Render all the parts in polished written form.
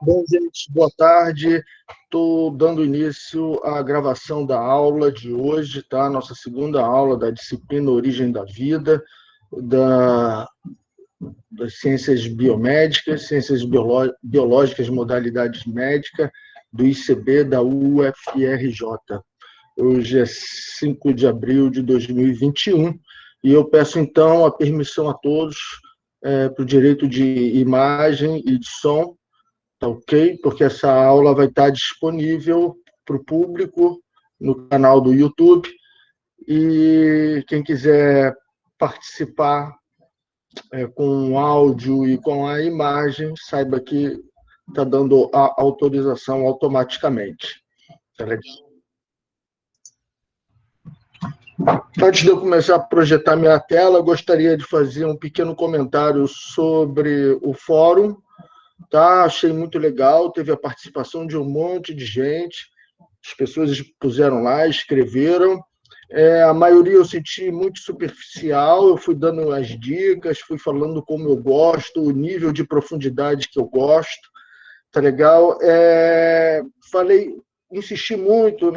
Bom, gente, boa tarde. Estou dando início à gravação da aula de hoje, tá? Nossa segunda aula da disciplina Origem da Vida, da, das ciências biomédicas, ciências biológicas, modalidades médicas, do ICB da UFRJ. Hoje é 5 de abril de 2021 e eu peço, então, a permissão a todos para o direito de imagem e de som. Tá ok? Porque essa aula vai estar disponível para o público no canal do YouTube e quem quiser participar com o áudio e com a imagem, saiba que está dando a autorização automaticamente. Tá legal? Antes de eu começar a projetar minha tela, eu gostaria de fazer um pequeno comentário sobre o fórum. Tá? Achei muito legal, teve a participação de um monte de gente, as pessoas puseram lá, escreveram. A maioria eu senti muito superficial, eu fui dando as dicas, fui falando como eu gosto, o nível de profundidade que eu gosto, tá legal? Falei, insisti muito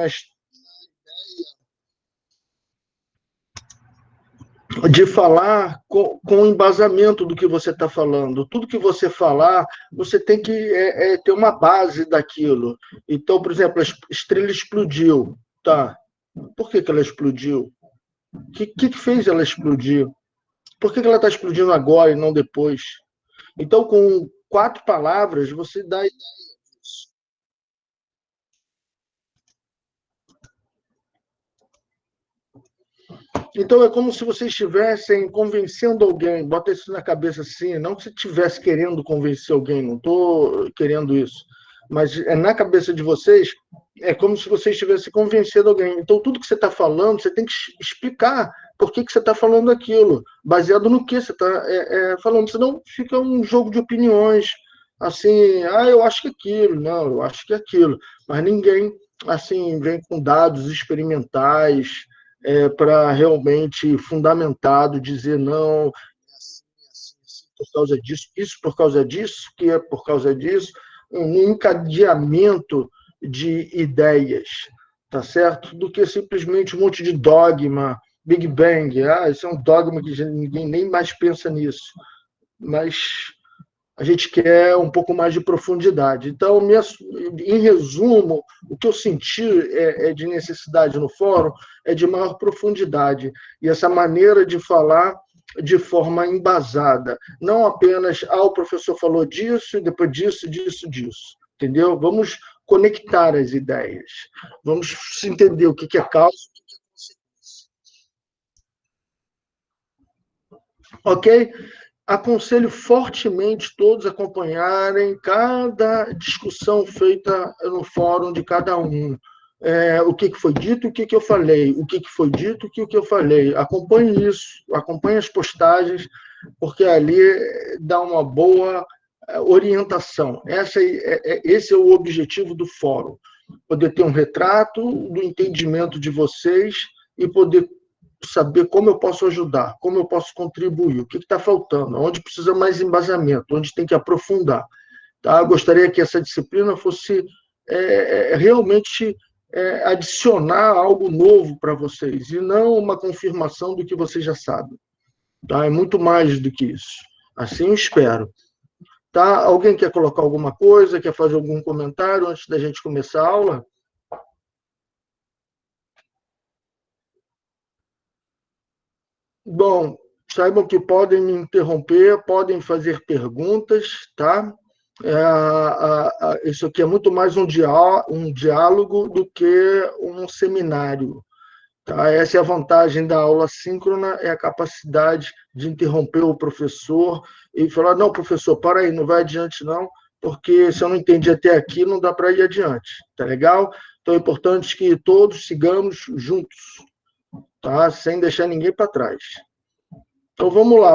de falar com embasamento do que você está falando. Tudo que você falar, você tem que ter uma base daquilo. Então, por exemplo, a estrela explodiu, tá? Por que ela explodiu? O que fez ela explodir? Por que ela está explodindo agora e não depois? Então, com 4 palavras, você dá. Então, é como se vocês estivessem convencendo alguém. Bota isso na cabeça assim, não que você estivesse querendo convencer alguém, não estou querendo isso. Mas é na cabeça de vocês, é como se você estivesse convencendo alguém. Então, tudo que você está falando, você tem que explicar por que você está falando aquilo, baseado no que você está falando. Senão fica um jogo de opiniões, assim, eu acho que aquilo, não, eu acho que aquilo. Mas ninguém, assim, vem com dados experimentais, para realmente fundamentado dizer não, por causa disso, isso por causa disso, que é por causa disso, um encadeamento de ideias, tá certo? Do que simplesmente um monte de dogma, Big Bang, isso é um dogma que ninguém nem mais pensa nisso, mas a gente quer um pouco mais de profundidade. Então, em resumo, o que eu senti de necessidade no fórum é de maior profundidade. E essa maneira de falar de forma embasada. Não apenas, o professor falou disso, e depois disso, disso, disso. Entendeu? Vamos conectar as ideias. Vamos entender o que é causa. Ok? Aconselho fortemente todos a acompanharem cada discussão feita no fórum de cada um. O que foi dito, o que eu falei, o que foi dito, o que eu falei. Acompanhe isso, acompanhe as postagens, porque ali dá uma boa orientação. Esse é o objetivo do fórum. Poder ter um retrato do entendimento de vocês e poder saber como eu posso ajudar, como eu posso contribuir, o que está faltando, onde precisa mais embasamento, onde tem que aprofundar. Tá? Eu gostaria que essa disciplina fosse realmente adicionar algo novo para vocês, e não uma confirmação do que vocês já sabem. Tá? É muito mais do que isso. Assim eu espero. Tá? Alguém quer colocar alguma coisa, quer fazer algum comentário antes da gente começar a aula? Bom, saibam que podem me interromper, podem fazer perguntas, tá? Isso aqui é muito mais um diálogo do que um seminário. Tá? Essa é a vantagem da aula síncrona, é a capacidade de interromper o professor e falar, não, professor, para aí, não vai adiante não, porque se eu não entendi até aqui, não dá para ir adiante. Tá legal? Então é importante que todos sigamos juntos, tá? Sem deixar ninguém para trás. Então vamos lá,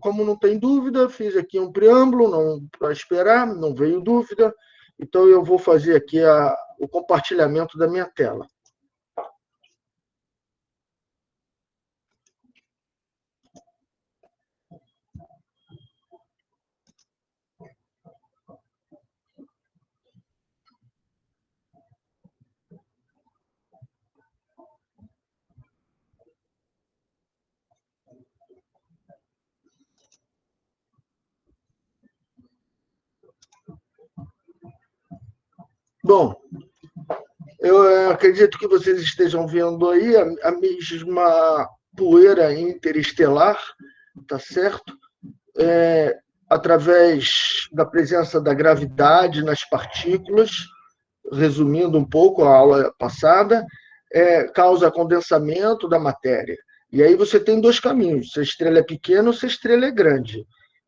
como não tem dúvida, fiz aqui um preâmbulo, não para esperar, não veio dúvida, então eu vou fazer aqui o compartilhamento da minha tela. Bom, eu acredito que vocês estejam vendo aí a mesma poeira interestelar, tá certo? Através da presença da gravidade nas partículas, resumindo um pouco a aula passada, causa condensamento da matéria. E aí você tem dois caminhos: se a estrela é pequena ou se a estrela é grande.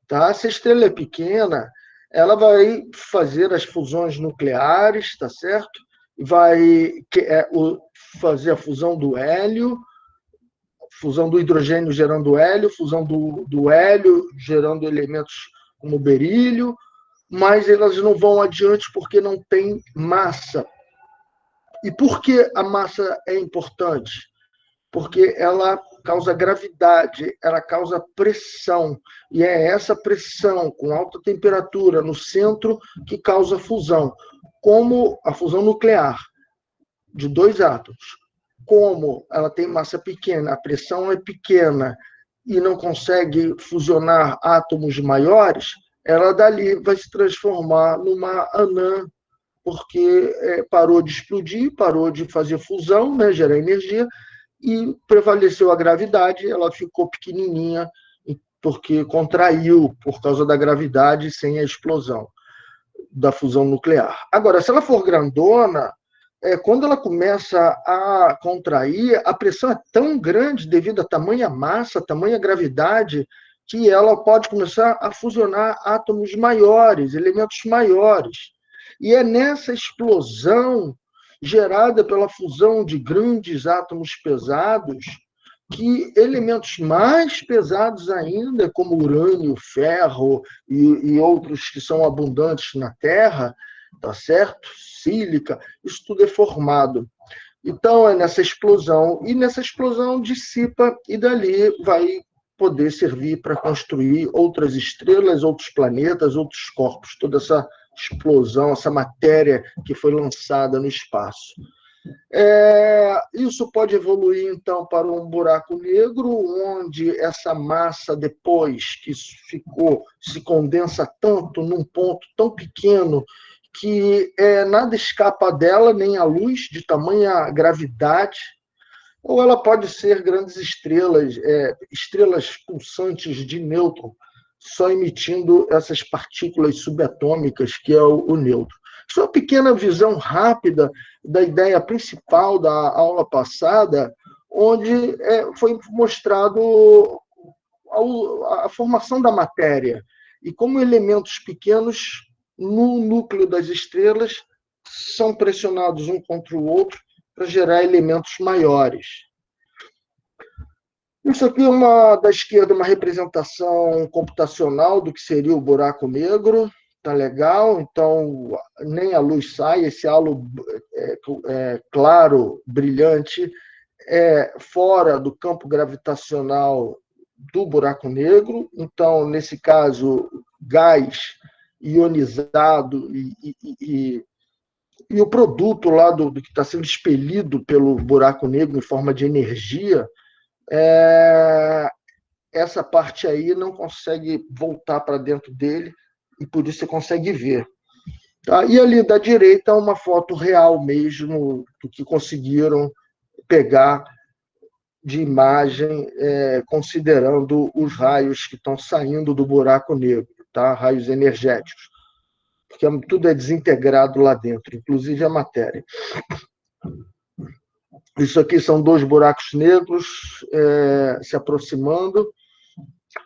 Tá? Se a estrela é pequena, ela vai fazer as fusões nucleares, tá certo? Vai fazer a fusão do hélio, fusão do hidrogênio gerando hélio, fusão do hélio gerando elementos como berílio, mas elas não vão adiante porque não tem massa. E por que a massa é importante? Porque ela causa gravidade, ela causa pressão, e é essa pressão com alta temperatura no centro que causa fusão, como a fusão nuclear de dois átomos. Como ela tem massa pequena, a pressão é pequena e não consegue fusionar átomos maiores, ela dali vai se transformar numa anã, porque parou de explodir, parou de fazer fusão, né, gerar energia, e prevaleceu a gravidade, ela ficou pequenininha, porque contraiu por causa da gravidade sem a explosão da fusão nuclear. Agora, se ela for grandona, quando ela começa a contrair, a pressão é tão grande devido à tamanha massa, tamanha gravidade, que ela pode começar a fusionar átomos maiores, elementos maiores. E é nessa explosão gerada pela fusão de grandes átomos pesados que elementos mais pesados ainda, como urânio, ferro e outros que são abundantes na Terra, tá certo? Sílica, isso tudo é formado. Então, é nessa explosão, e nessa explosão dissipa, e dali vai poder servir para construir outras estrelas, outros planetas, outros corpos, toda essa explosão, essa matéria que foi lançada no espaço. Isso pode evoluir, então, para um buraco negro, onde essa massa, depois que se condensa tanto num ponto tão pequeno que nada escapa dela, nem a luz, de tamanha gravidade, ou ela pode ser grandes estrelas, estrelas pulsantes de nêutron, só emitindo essas partículas subatômicas, que é o nêutron. Isso é uma pequena visão rápida da ideia principal da aula passada, onde foi mostrado a formação da matéria e como elementos pequenos no núcleo das estrelas são pressionados um contra o outro para gerar elementos maiores. Isso aqui da esquerda, uma representação computacional do que seria o buraco negro. Tá legal? Então, nem a luz sai, esse halo claro, brilhante, fora do campo gravitacional do buraco negro. Então, nesse caso, gás ionizado e o produto lá do que está sendo expelido pelo buraco negro em forma de energia, essa parte aí não consegue voltar para dentro dele, e por isso você consegue ver. Tá? E ali da direita, uma foto real mesmo do que conseguiram pegar de imagem, considerando os raios que estão saindo do buraco negro, tá? Raios energéticos, porque tudo é desintegrado lá dentro, inclusive a matéria. Isso aqui são dois buracos negros se aproximando,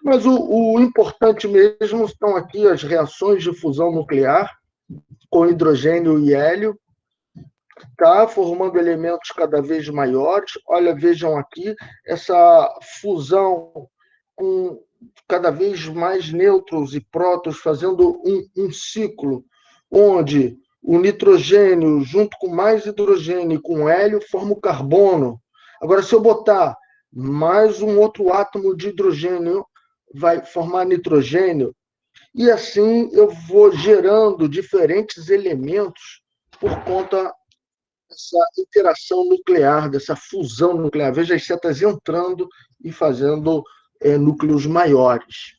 mas o importante mesmo estão aqui as reações de fusão nuclear com hidrogênio e hélio, tá? Formando elementos cada vez maiores. Olha, vejam aqui essa fusão com cada vez mais nêutrons e prótons, fazendo um ciclo onde o nitrogênio, junto com mais hidrogênio e com hélio, forma o carbono. Agora, se eu botar mais um outro átomo de hidrogênio, vai formar nitrogênio, e assim eu vou gerando diferentes elementos por conta dessa interação nuclear, dessa fusão nuclear. Veja as setas entrando e fazendo núcleos maiores.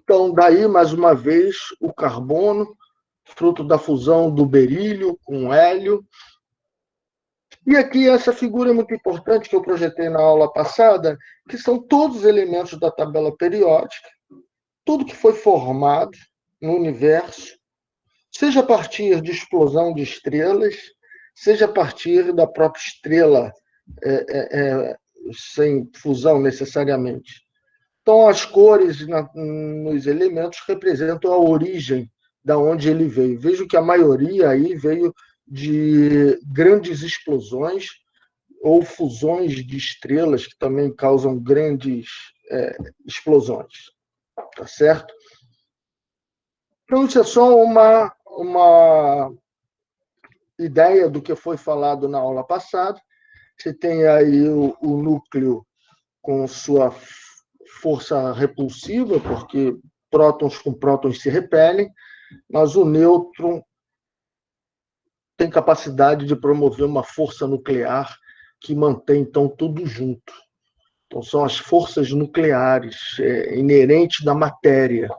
Então, daí, mais uma vez, o carbono, fruto da fusão do berílio com hélio. E aqui essa figura é muito importante que eu projetei na aula passada, que são todos os elementos da tabela periódica, tudo que foi formado no universo, seja a partir de explosão de estrelas, seja a partir da própria estrela, sem fusão necessariamente. Então, as cores nos elementos representam a origem da onde ele veio. Vejo que a maioria aí veio de grandes explosões ou fusões de estrelas que também causam grandes explosões, tá certo? Então, isso é só uma ideia do que foi falado na aula passada. Você tem aí o núcleo com sua força repulsiva, porque prótons com prótons se repelem, mas o nêutron tem capacidade de promover uma força nuclear que mantém, então, tudo junto. Então, são as forças nucleares inerentes da matéria,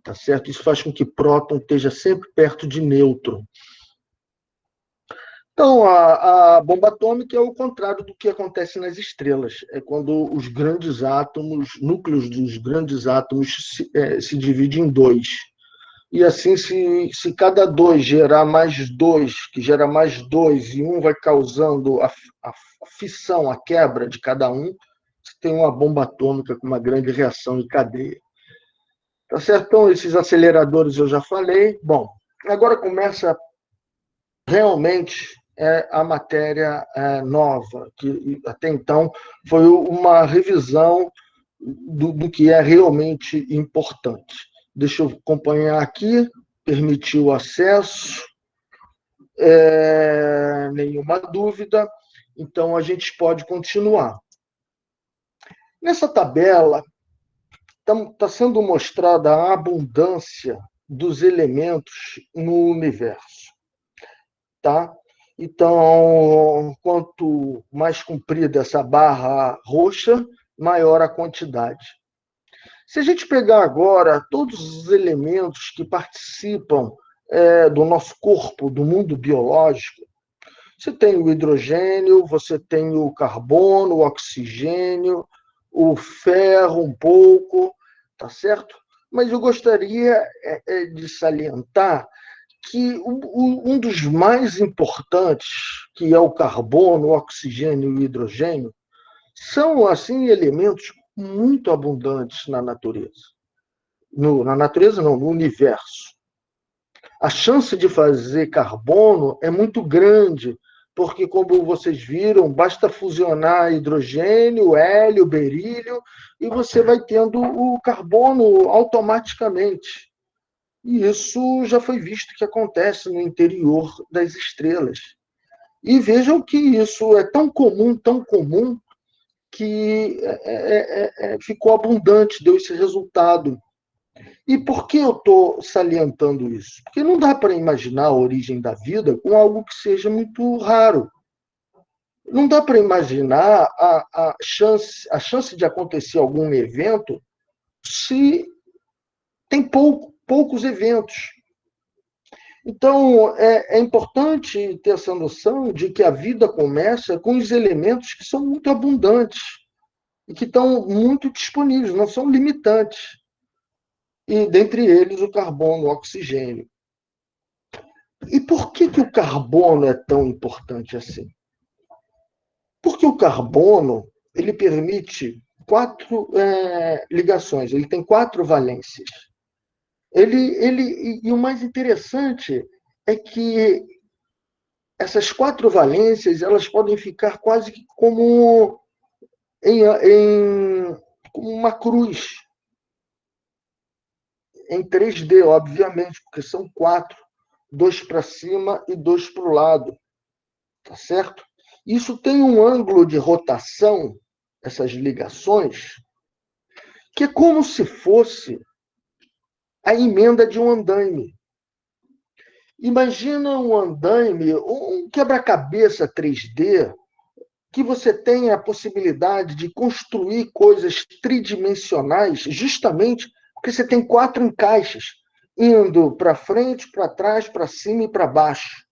tá certo? Isso faz com que próton esteja sempre perto de nêutron. Então, a bomba atômica é o contrário do que acontece nas estrelas. É quando os grandes átomos, núcleos dos grandes átomos se dividem em dois. E assim, se cada dois gerar mais dois, que gera mais dois, e um vai causando a fissão, a quebra de cada um, você tem uma bomba atômica com uma grande reação em cadeia. Tá certo? Então, esses aceleradores eu já falei. Bom, agora começa realmente a matéria nova, que até então foi uma revisão do que é realmente importante. Deixa eu acompanhar aqui, permitir o acesso, nenhuma dúvida, então a gente pode continuar. Nessa tabela, está sendo mostrada a abundância dos elementos no universo. Tá? Então, quanto mais comprida essa barra roxa, maior a quantidade. Se a gente pegar agora todos os elementos que participam do nosso corpo, do mundo biológico, você tem o hidrogênio, você tem o carbono, o oxigênio, o ferro um pouco, tá certo? Mas eu gostaria de salientar que um dos mais importantes, que é o carbono, o oxigênio e o hidrogênio, são, assim, elementos muito abundantes na natureza. Na natureza, não, no universo. A chance de fazer carbono é muito grande, porque, como vocês viram, basta fusionar hidrogênio, hélio, berílio, e você vai tendo o carbono automaticamente. E isso já foi visto que acontece no interior das estrelas. E vejam que isso é tão comum, que ficou abundante, deu esse resultado. E por que eu estou salientando isso? Porque não dá para imaginar a origem da vida com algo que seja muito raro. Não dá para imaginar a chance de acontecer algum evento se tem poucos eventos. Então, é importante ter essa noção de que a vida começa com os elementos que são muito abundantes e que estão muito disponíveis, não são limitantes. E, dentre eles, o carbono, o oxigênio. E por que o carbono é tão importante assim? Porque o carbono ele permite 4 ligações, ele tem 4 valências. E o mais interessante é que essas 4 valências elas podem ficar quase que como como uma cruz, em 3D, obviamente, porque são 4, 2 para cima e 2 para o lado, tá certo? Isso tem um ângulo de rotação, essas ligações, que é como se fosse a emenda de um andaime. Imagina um andaime, um quebra-cabeça 3D, que você tem a possibilidade de construir coisas tridimensionais, justamente porque você tem 4 encaixes. indo para frente, para trás, para cima e para baixo.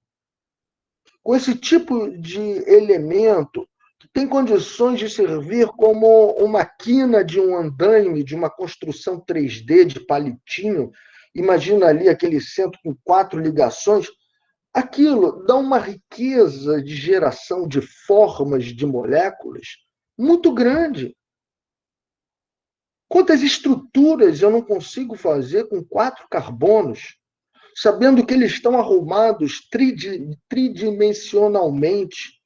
Com esse tipo de elemento, que tem condições de servir como uma quina de um andaime, de uma construção 3D de palitinho. Imagina ali aquele centro com 4 ligações. Aquilo dá uma riqueza de geração de formas de moléculas muito grande. Quantas estruturas eu não consigo fazer com 4 carbonos, sabendo que eles estão arrumados tridimensionalmente,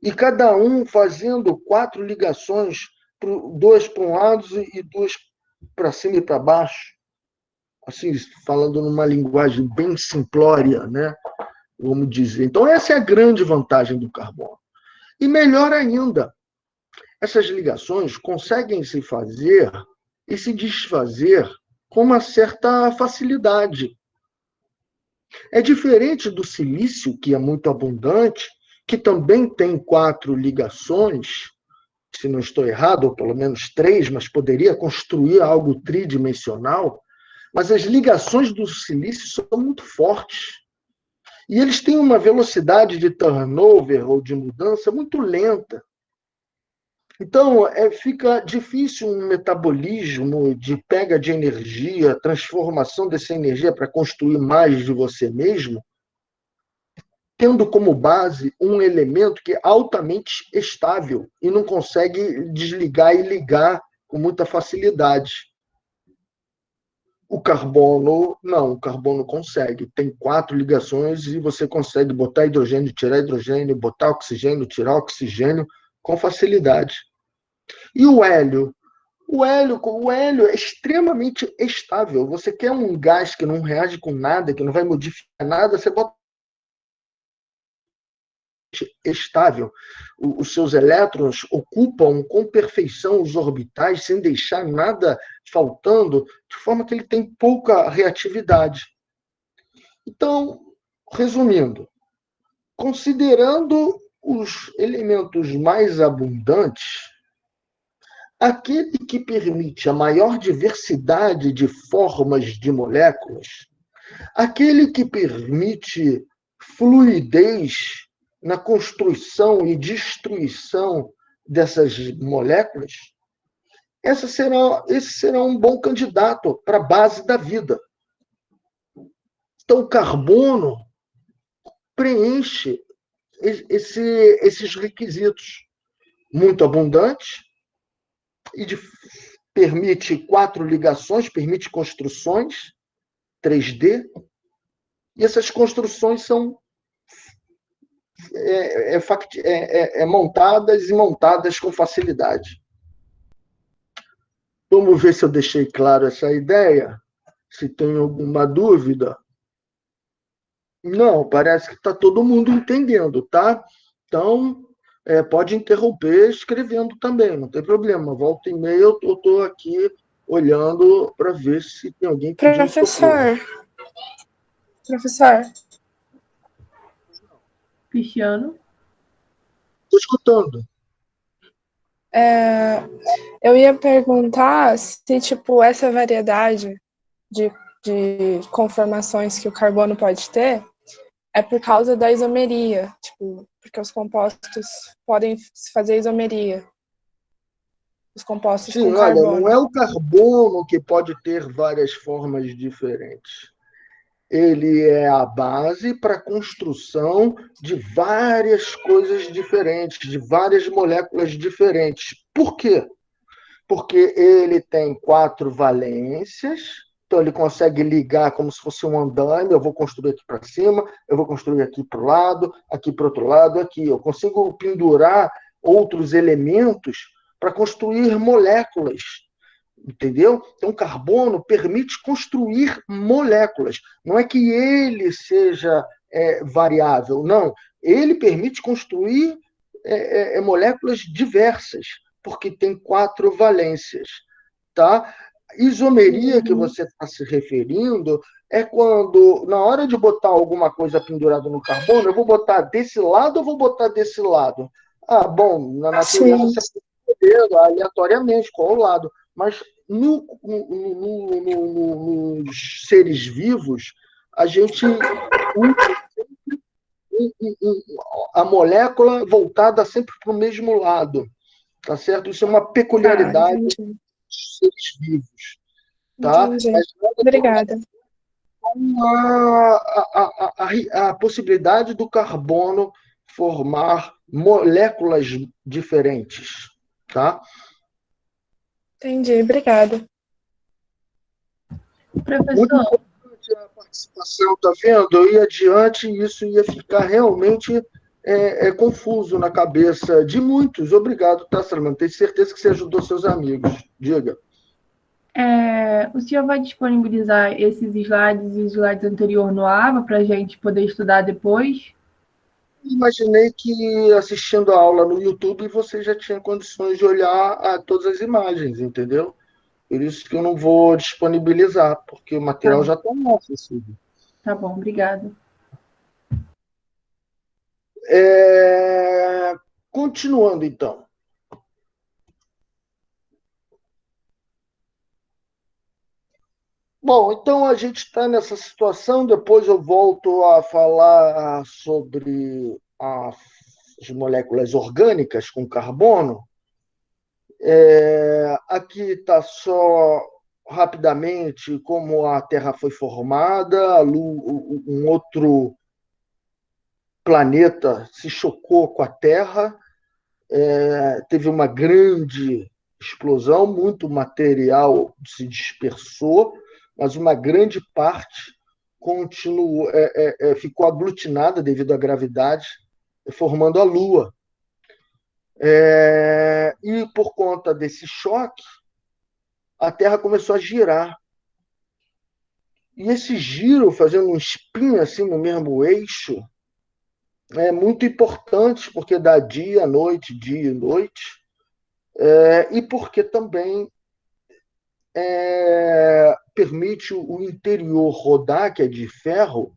e cada um fazendo 4 ligações, 2 para um lado e 2 para cima e para baixo. Assim, falando numa linguagem bem simplória, né? Vamos dizer. Então, essa é a grande vantagem do carbono. E melhor ainda, essas ligações conseguem se fazer e se desfazer com uma certa facilidade. É diferente do silício, que é muito abundante, que também tem 4 ligações, se não estou errado, ou pelo menos 3, mas poderia construir algo tridimensional, mas as ligações do silício são muito fortes. E eles têm uma velocidade de turnover ou de mudança muito lenta. Então, fica difícil um metabolismo de pega de energia, transformação dessa energia para construir mais de você mesmo, tendo como base um elemento que é altamente estável e não consegue desligar e ligar com muita facilidade. O carbono, não, o carbono consegue. Tem 4 ligações e você consegue botar hidrogênio, tirar hidrogênio, botar oxigênio, tirar oxigênio com facilidade. E o hélio? O hélio é extremamente estável. Você quer um gás que não reage com nada, que não vai modificar nada, você bota estável. Os seus elétrons ocupam com perfeição os orbitais, sem deixar nada faltando, de forma que ele tem pouca reatividade. Então, resumindo, considerando os elementos mais abundantes, aquele que permite a maior diversidade de formas de moléculas, aquele que permite fluidez na construção e destruição dessas moléculas, esse será um bom candidato para a base da vida. Então, o carbono preenche esses requisitos. Muito abundante e permite 4 ligações, permite construções 3D, e essas construções são montadas e montadas com facilidade. Vamos ver se eu deixei claro essa ideia, se tem alguma dúvida. Não, parece que está todo mundo entendendo, tá? Então, pode interromper escrevendo também, não tem problema. Volta e meia, eu estou aqui olhando para ver se tem alguém pedindo socorro. Professor. Cristiano? Estou escutando. Eu ia perguntar se, tipo, essa variedade de conformações que o carbono pode ter é por causa da isomeria, tipo, porque os compostos podem fazer isomeria. Os compostos com carbono. Olha, não é o carbono que pode ter várias formas diferentes. Ele é a base para a construção de várias coisas diferentes, de várias moléculas diferentes. Por quê? Porque ele tem 4 valências, então ele consegue ligar como se fosse um andaime. Eu vou construir aqui para cima, eu vou construir aqui para o lado, aqui para o outro lado, aqui. Eu consigo pendurar outros elementos para construir moléculas. Entendeu? Então, o carbono permite construir moléculas. Não é que ele seja variável, não. Ele permite construir moléculas diversas, porque tem 4 valências. Tá? Isomeria que você está se referindo é quando, na hora de botar alguma coisa pendurada no carbono, eu vou botar desse lado ou vou botar desse lado? Bom, na natureza você pode escolher aleatoriamente qual o lado, mas nos seres vivos, a gente usa a molécula voltada sempre para o mesmo lado, tá certo? Isso é uma Tá, peculiaridade entendi. dos seres vivos, tá? Entendi. Mas nada Obrigada. com a possibilidade do carbono formar moléculas diferentes, tá? Entendi, obrigada. Muito Professor, importante a participação, tá vendo? Eu ia adiante e isso ia ficar realmente confuso na cabeça de muitos. Obrigado, tá, Salman? Tenho certeza que você ajudou seus amigos. Diga. o senhor vai disponibilizar esses slides e os slides anteriores no AVA para a gente poder estudar depois? Imaginei que assistindo a aula no YouTube você já tinha condições de olhar todas as imagens, entendeu? Por isso que eu não vou disponibilizar, porque o Tá material bom, já está lá acessível. tá bom, obrigada. Continuando, então. Bom, então a gente está nessa situação, depois eu volto a falar sobre as moléculas orgânicas com carbono. Aqui está só rapidamente como a Terra foi formada, um outro planeta se chocou com a Terra, teve uma grande explosão, muito material se dispersou, mas uma grande parte continuou, ficou aglutinada devido à gravidade, formando a Lua. E por conta desse choque, a Terra começou a girar. E esse giro, fazendo um spin assim no mesmo eixo, é muito importante, porque dá dia, noite, e porque também permite o interior rodar, que é de ferro,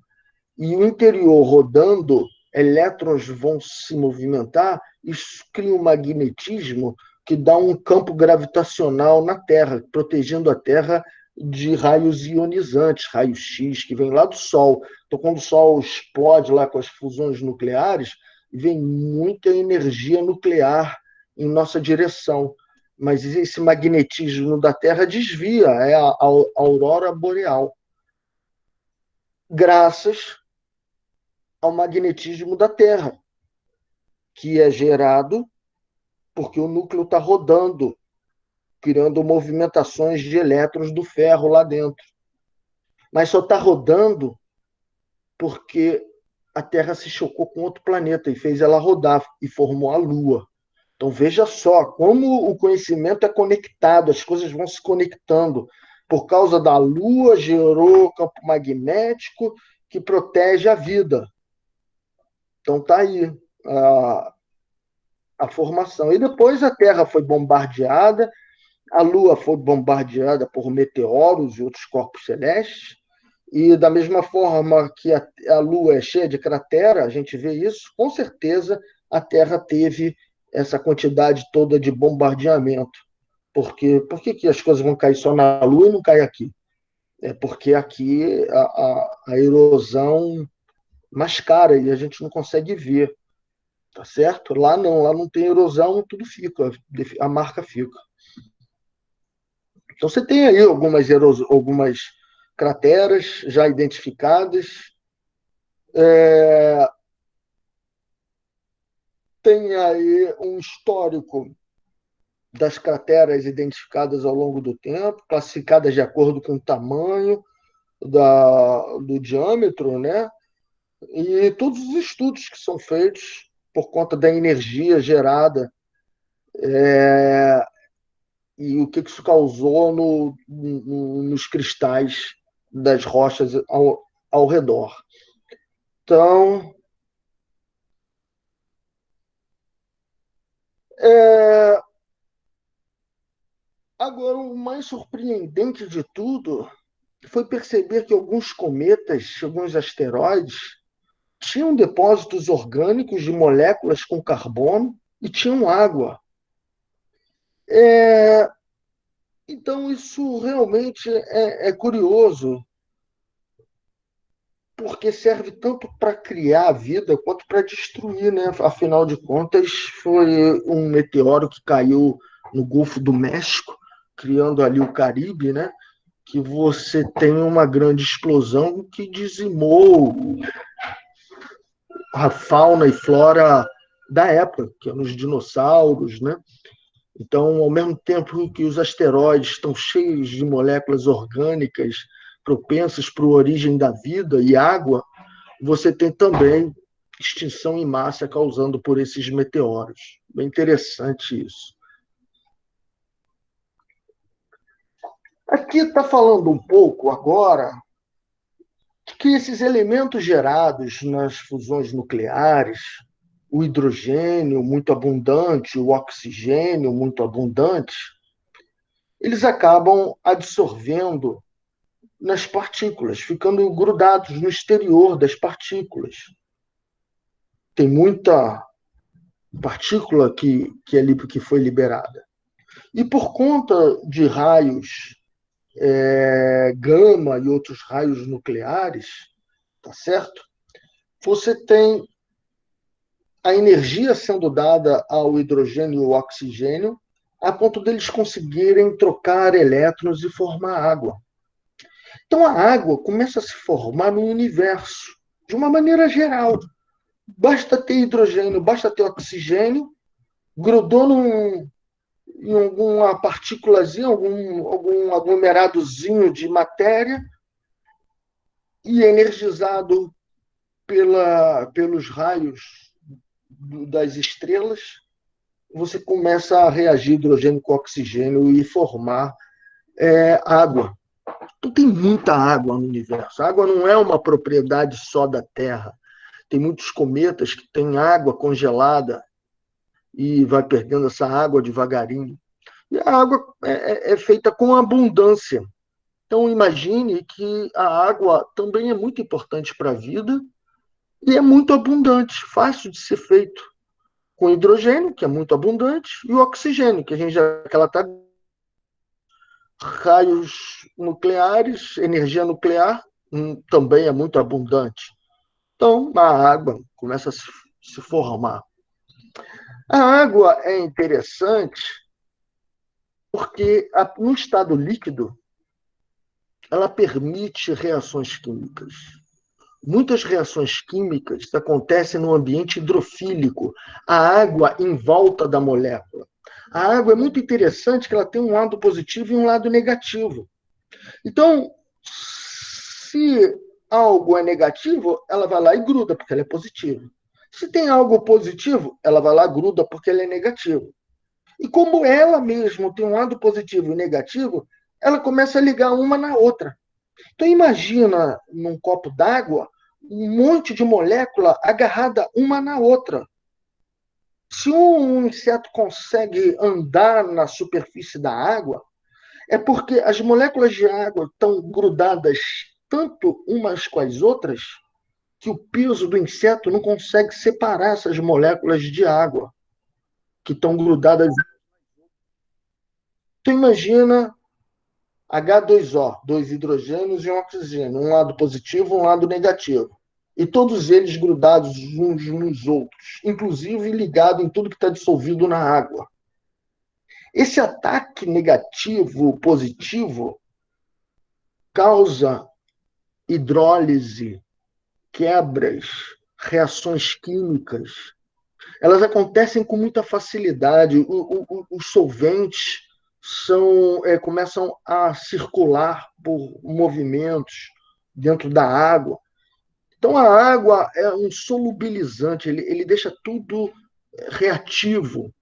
e o interior rodando, elétrons vão se movimentar, isso cria um magnetismo que dá um campo gravitacional na Terra, protegendo a Terra de raios ionizantes, raios X, que vem lá do Sol. Então, quando o Sol explode lá com as fusões nucleares, vem muita energia nuclear em nossa direção. Mas esse magnetismo da Terra desvia, é a aurora boreal, graças ao magnetismo da Terra, que é gerado porque o núcleo está rodando, criando movimentações de elétrons do ferro lá dentro. Mas só está rodando porque a Terra se chocou com outro planeta e fez ela rodar e formou a Lua. Então veja só como o conhecimento é conectado, as coisas vão se conectando. Por causa da Lua, gerou campo magnético que protege a vida. Então tá aí a formação. E depois a Terra foi bombardeada, a Lua foi bombardeada por meteoros e outros corpos celestes, e da mesma forma que a Lua é cheia de cratera, a gente vê isso, com certeza a Terra teve essa quantidade toda de bombardeamento. Por que as coisas vão cair só na Lua e não caem aqui? É porque aqui a erosão mascara e a gente não consegue ver, tá certo? Lá não tem erosão, tudo fica, a marca fica. Então você tem aí algumas crateras já identificadas, tem aí um histórico das crateras identificadas ao longo do tempo, classificadas de acordo com o tamanho do diâmetro, né? E todos os estudos que são feitos por conta da energia gerada e o que isso causou nos cristais das rochas ao redor. Então, agora o mais surpreendente de tudo foi perceber que alguns cometas, alguns asteroides, tinham depósitos orgânicos de moléculas com carbono e tinham água. Então, isso realmente é curioso, porque serve tanto para criar a vida quanto para destruir, né? Afinal de contas, foi um meteoro que caiu no Golfo do México, criando ali o Caribe, né? Que você tem uma grande explosão que dizimou a fauna e flora da época, que eram os dinossauros, né? Então, ao mesmo tempo que os asteroides estão cheios de moléculas orgânicas propensas para a origem da vida e água, você tem também extinção em massa causando por esses meteoros. Bem interessante isso. Aqui está falando um pouco agora de que esses elementos gerados nas fusões nucleares, o hidrogênio muito abundante, o oxigênio muito abundante, eles acabam absorvendo nas partículas, ficando grudados no exterior das partículas. Tem muita partícula que foi liberada. E por conta de raios gama e outros raios nucleares, tá certo? Você tem a energia sendo dada ao hidrogênio e ao oxigênio a ponto deles conseguirem trocar elétrons e formar água. Então a água começa a se formar no universo, de uma maneira geral. Basta ter hidrogênio, basta ter oxigênio, grudou em alguma partículazinha, algum aglomeradozinho de matéria e é energizado pelos raios das estrelas, você começa a reagir hidrogênio com oxigênio e formar água. Então, tem muita água no universo. A água não é uma propriedade só da Terra. Tem muitos cometas que têm água congelada e vai perdendo essa água devagarinho. E a água é feita com abundância. Então, imagine que a água também é muito importante para a vida e é muito abundante, fácil de ser feito. Com hidrogênio, que é muito abundante, e o oxigênio, que a gente já que ela está raios nucleares, energia nuclear, também é muito abundante. Então, a água começa a se formar. A água é interessante porque, no estado líquido, ela permite reações químicas. Muitas reações químicas acontecem no ambiente hidrofílico, a água em volta da molécula. A água é muito interessante que ela tem um lado positivo e um lado negativo. Então, se algo é negativo, ela vai lá e gruda, porque ela é positiva. Se tem algo positivo, ela vai lá e gruda, porque ela é negativo. E como ela mesma tem um lado positivo e negativo, ela começa a ligar uma na outra. Então, imagina num copo d'água um monte de molécula agarrada uma na outra. Se um inseto consegue andar na superfície da água, é porque as moléculas de água estão grudadas tanto umas com as outras que o peso do inseto não consegue separar essas moléculas de água que estão grudadas. Então, imagina H2O, dois hidrogênios e um oxigênio, um lado positivo, um lado negativo. E todos eles grudados uns nos outros, inclusive ligado em tudo que está dissolvido na água. Esse ataque negativo-positivo causa hidrólise, quebras, reações químicas. Elas acontecem com muita facilidade. Os solventes começam a circular por movimentos dentro da água. Então, a água é um solubilizante, ele deixa tudo reativo,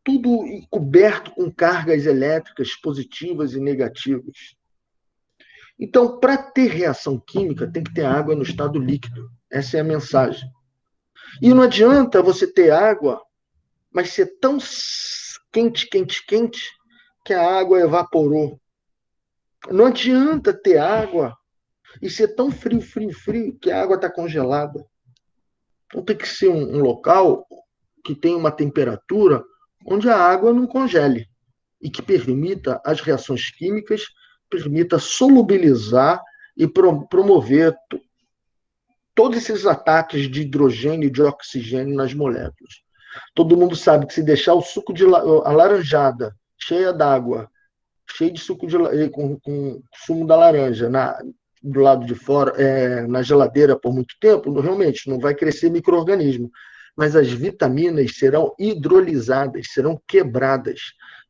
tudo coberto com cargas elétricas positivas e negativas. Então, para ter reação química, tem que ter água no estado líquido. Essa é a mensagem. E não adianta você ter água, mas ser tão quente, quente, quente, que a água evaporou. Não adianta ter água e ser tão frio, frio, frio, que a água está congelada. Então tem que ser um local que tem uma temperatura onde a água não congele. e que permita as reações químicas, permita solubilizar e promover todos esses ataques de hidrogênio e de oxigênio nas moléculas. Todo mundo sabe que se deixar o suco de a laranjada cheia d'água, cheio de suco com sumo da laranja do lado de fora, na geladeira por muito tempo, realmente não vai crescer micro-organismo. Mas as vitaminas serão hidrolisadas, serão quebradas.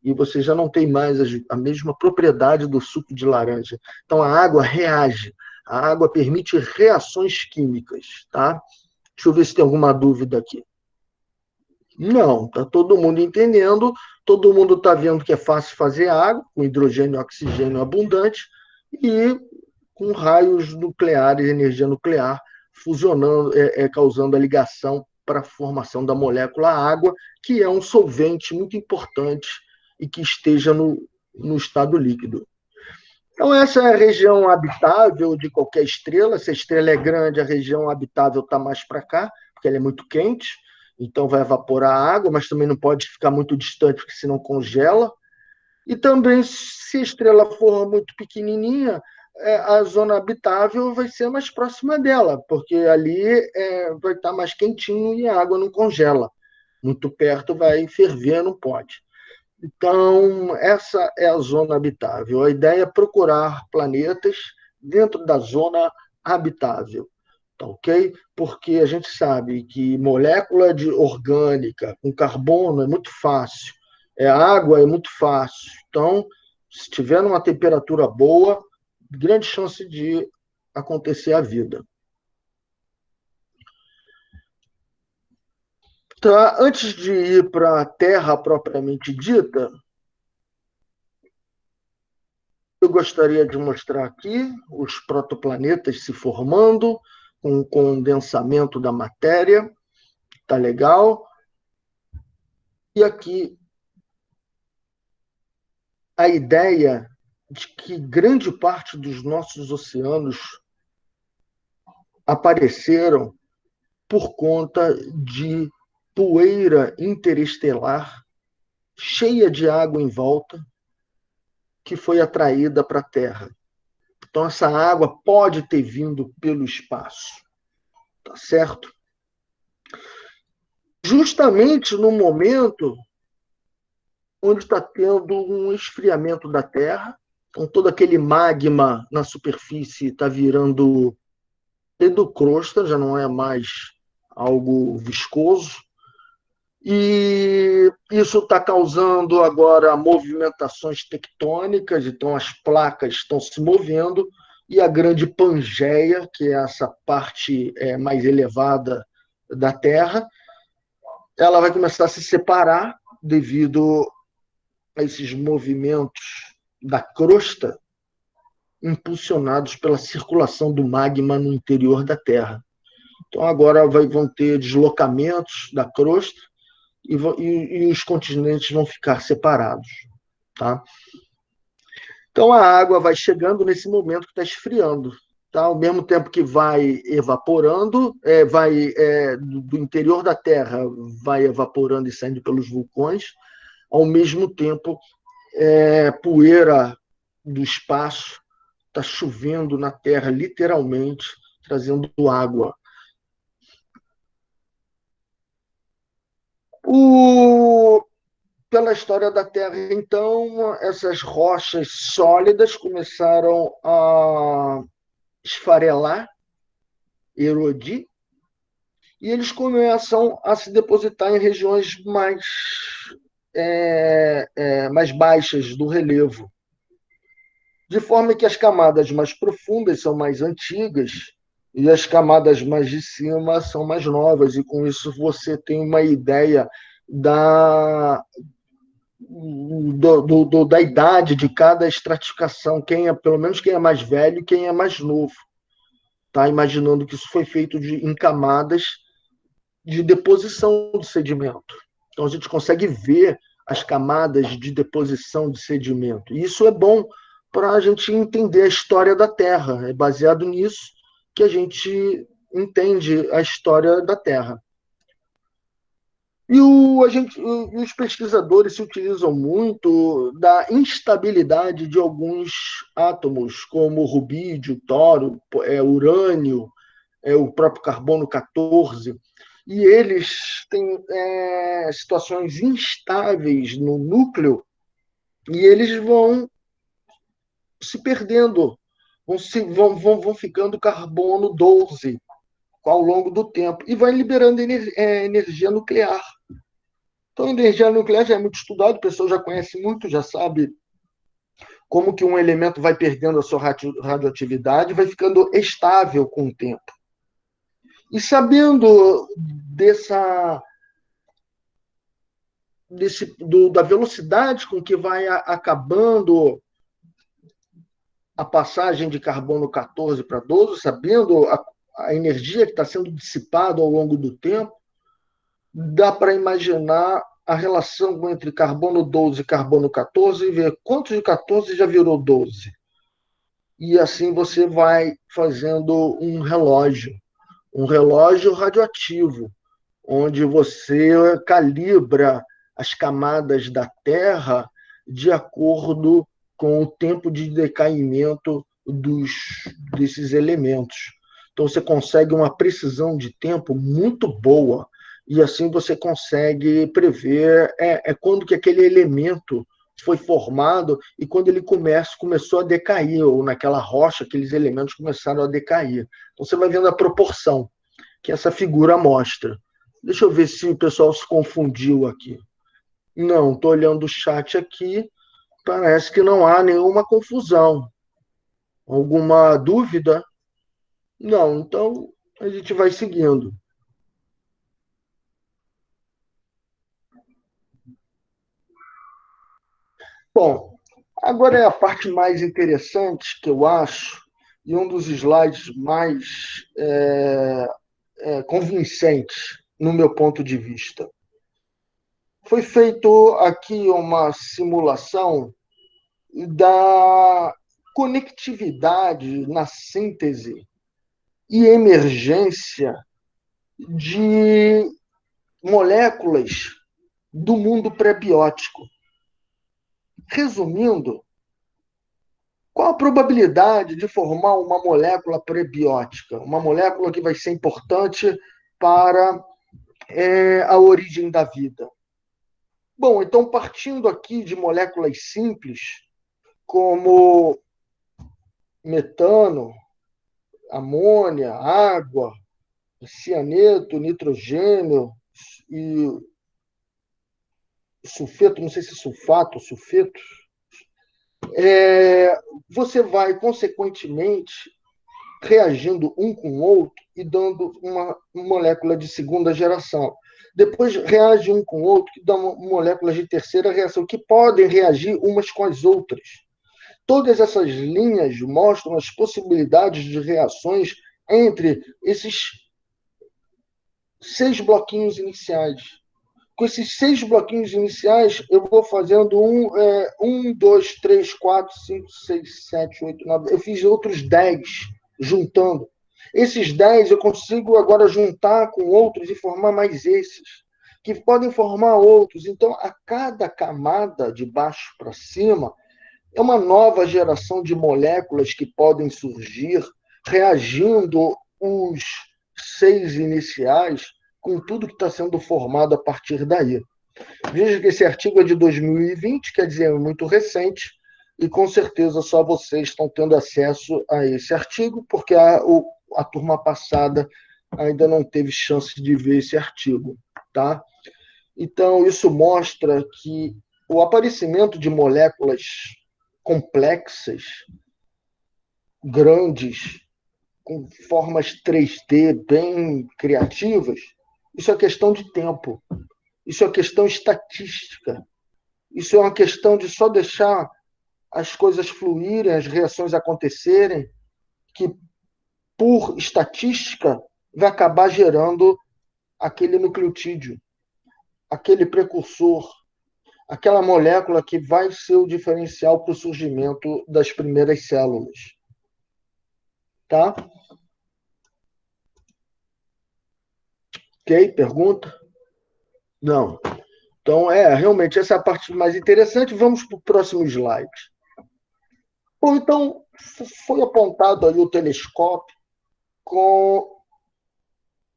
E você já não tem mais a mesma propriedade do suco de laranja. Então, a água reage. A água permite reações químicas. Tá? Deixa eu ver se tem alguma dúvida aqui. Não, está todo mundo entendendo, todo mundo está vendo que é fácil fazer água, com hidrogênio e oxigênio abundante, e com raios nucleares, energia nuclear, fusionando, causando a ligação para a formação da molécula água, que é um solvente muito importante e que esteja no estado líquido. Então, essa é a região habitável de qualquer estrela. Se a estrela é grande, a região habitável está mais para cá, porque ela é muito quente, então vai evaporar a água, mas também não pode ficar muito distante, porque senão congela. E também, se a estrela for muito pequenininha, a zona habitável vai ser mais próxima dela, porque ali vai estar mais quentinho e a água não congela. Muito perto vai ferver, não pode. Então, essa é a zona habitável. A ideia é procurar planetas dentro da zona habitável. Tá, ok? Porque a gente sabe que molécula orgânica com carbono é muito fácil, água é muito fácil. Então, se tiver numa temperatura boa, grande chance de acontecer a vida. Tá, antes de ir para a Terra propriamente dita, eu gostaria de mostrar aqui os protoplanetas se formando, com o condensamento da matéria. Tá legal? E aqui a ideia de que grande parte dos nossos oceanos apareceram por conta de poeira interestelar cheia de água em volta que foi atraída para a Terra. Então, essa água pode ter vindo pelo espaço. Tá certo? Justamente no momento onde está tendo um esfriamento da Terra, então todo aquele magma na superfície está virando crosta, já não é mais algo viscoso, e isso está causando agora movimentações tectônicas, então as placas estão se movendo, e a grande Pangeia, que é essa parte mais elevada da Terra, ela vai começar a se separar devido a esses movimentos da crosta impulsionados pela circulação do magma no interior da Terra. Então, agora vão ter deslocamentos da crosta e os continentes vão ficar separados. Tá? Então, a água vai chegando nesse momento que está esfriando. Tá? Ao mesmo tempo que vai evaporando, do interior da Terra vai evaporando e saindo pelos vulcões, ao mesmo tempo, poeira do espaço está chovendo na Terra, literalmente, trazendo água. Pela história da Terra, então, essas rochas sólidas começaram a esfarelar, erodir, e eles começam a se depositar em regiões mais baixas do relevo, de forma que as camadas mais profundas são mais antigas e as camadas mais de cima são mais novas, e com isso você tem uma ideia da idade de cada estratificação, pelo menos quem é mais velho e quem é mais novo. Tá? Imaginando que isso foi feito em camadas de deposição de sedimento. Então, a gente consegue ver as camadas de deposição de sedimento. E isso é bom para a gente entender a história da Terra. É baseado nisso que a gente entende a história da Terra. E os pesquisadores se utilizam muito da instabilidade de alguns átomos, como rubídio, tório, urânio, o próprio carbono 14, e eles têm situações instáveis no núcleo e eles vão se perdendo, vão ficando carbono 12 ao longo do tempo e vai liberando energia nuclear. Então, a energia nuclear já é muito estudado, o pessoal já conhece muito, já sabe como que um elemento vai perdendo a sua radioatividade, vai ficando estável com o tempo. E sabendo da velocidade com que vai acabando a passagem de carbono 14 para 12, sabendo a energia que está sendo dissipada ao longo do tempo, dá para imaginar a relação entre carbono 12 e carbono 14 e ver quanto de 14 já virou 12. E assim você vai fazendo um relógio radioativo, onde você calibra as camadas da Terra de acordo com o tempo de decaimento desses elementos. Então, você consegue uma precisão de tempo muito boa, e assim você consegue prever quando que aquele elemento foi formado e quando ele começou a decair, ou naquela rocha, aqueles elementos começaram a decair. Então, você vai vendo a proporção que essa figura mostra. Deixa eu ver se o pessoal se confundiu aqui. Não, estou olhando o chat aqui, parece que não há nenhuma confusão. Alguma dúvida? Não, então a gente vai seguindo. Bom, agora é a parte mais interessante que eu acho, e um dos slides mais convincentes, no meu ponto de vista. Foi feito aqui uma simulação da conectividade na síntese e emergência de moléculas do mundo pré-biótico. Resumindo, qual a probabilidade de formar uma molécula pré-biótica? Uma molécula que vai ser importante para a origem da vida. Bom, então, partindo aqui de moléculas simples, como metano, amônia, água, cianeto, nitrogênio e sulfeto, não sei se sulfato, sulfeto, você vai, consequentemente, reagindo um com o outro e dando uma molécula de segunda geração. Depois reage um com o outro e dá uma molécula de terceira reação, que podem reagir umas com as outras. Todas essas linhas mostram as possibilidades de reações entre esses 6 bloquinhos iniciais. Com esses 6 bloquinhos iniciais, eu vou fazendo 2, 3, 4, 5, 6, 7, 8, 9. Eu fiz outros 10, juntando. Esses 10 eu consigo agora juntar com outros e formar mais esses, que podem formar outros. Então, a cada camada, de baixo para cima, é uma nova geração de moléculas que podem surgir, reagindo os 6 iniciais com tudo que está sendo formado a partir daí. Veja que esse artigo é de 2020, quer dizer, é muito recente, e com certeza só vocês estão tendo acesso a esse artigo, porque a turma passada ainda não teve chance de ver esse artigo, tá? Então, isso mostra que o aparecimento de moléculas complexas, grandes, com formas 3D bem criativas, isso é questão de tempo. Isso é questão estatística. Isso é uma questão de só deixar as coisas fluírem, as reações acontecerem, que, por estatística, vai acabar gerando aquele nucleotídeo, aquele precursor, aquela molécula que vai ser o diferencial para o surgimento das primeiras células. Tá? Ok? Pergunta? Não. Então, realmente, essa é a parte mais interessante. Vamos para o próximo slide. Bom, então, foi apontado aí o telescópio com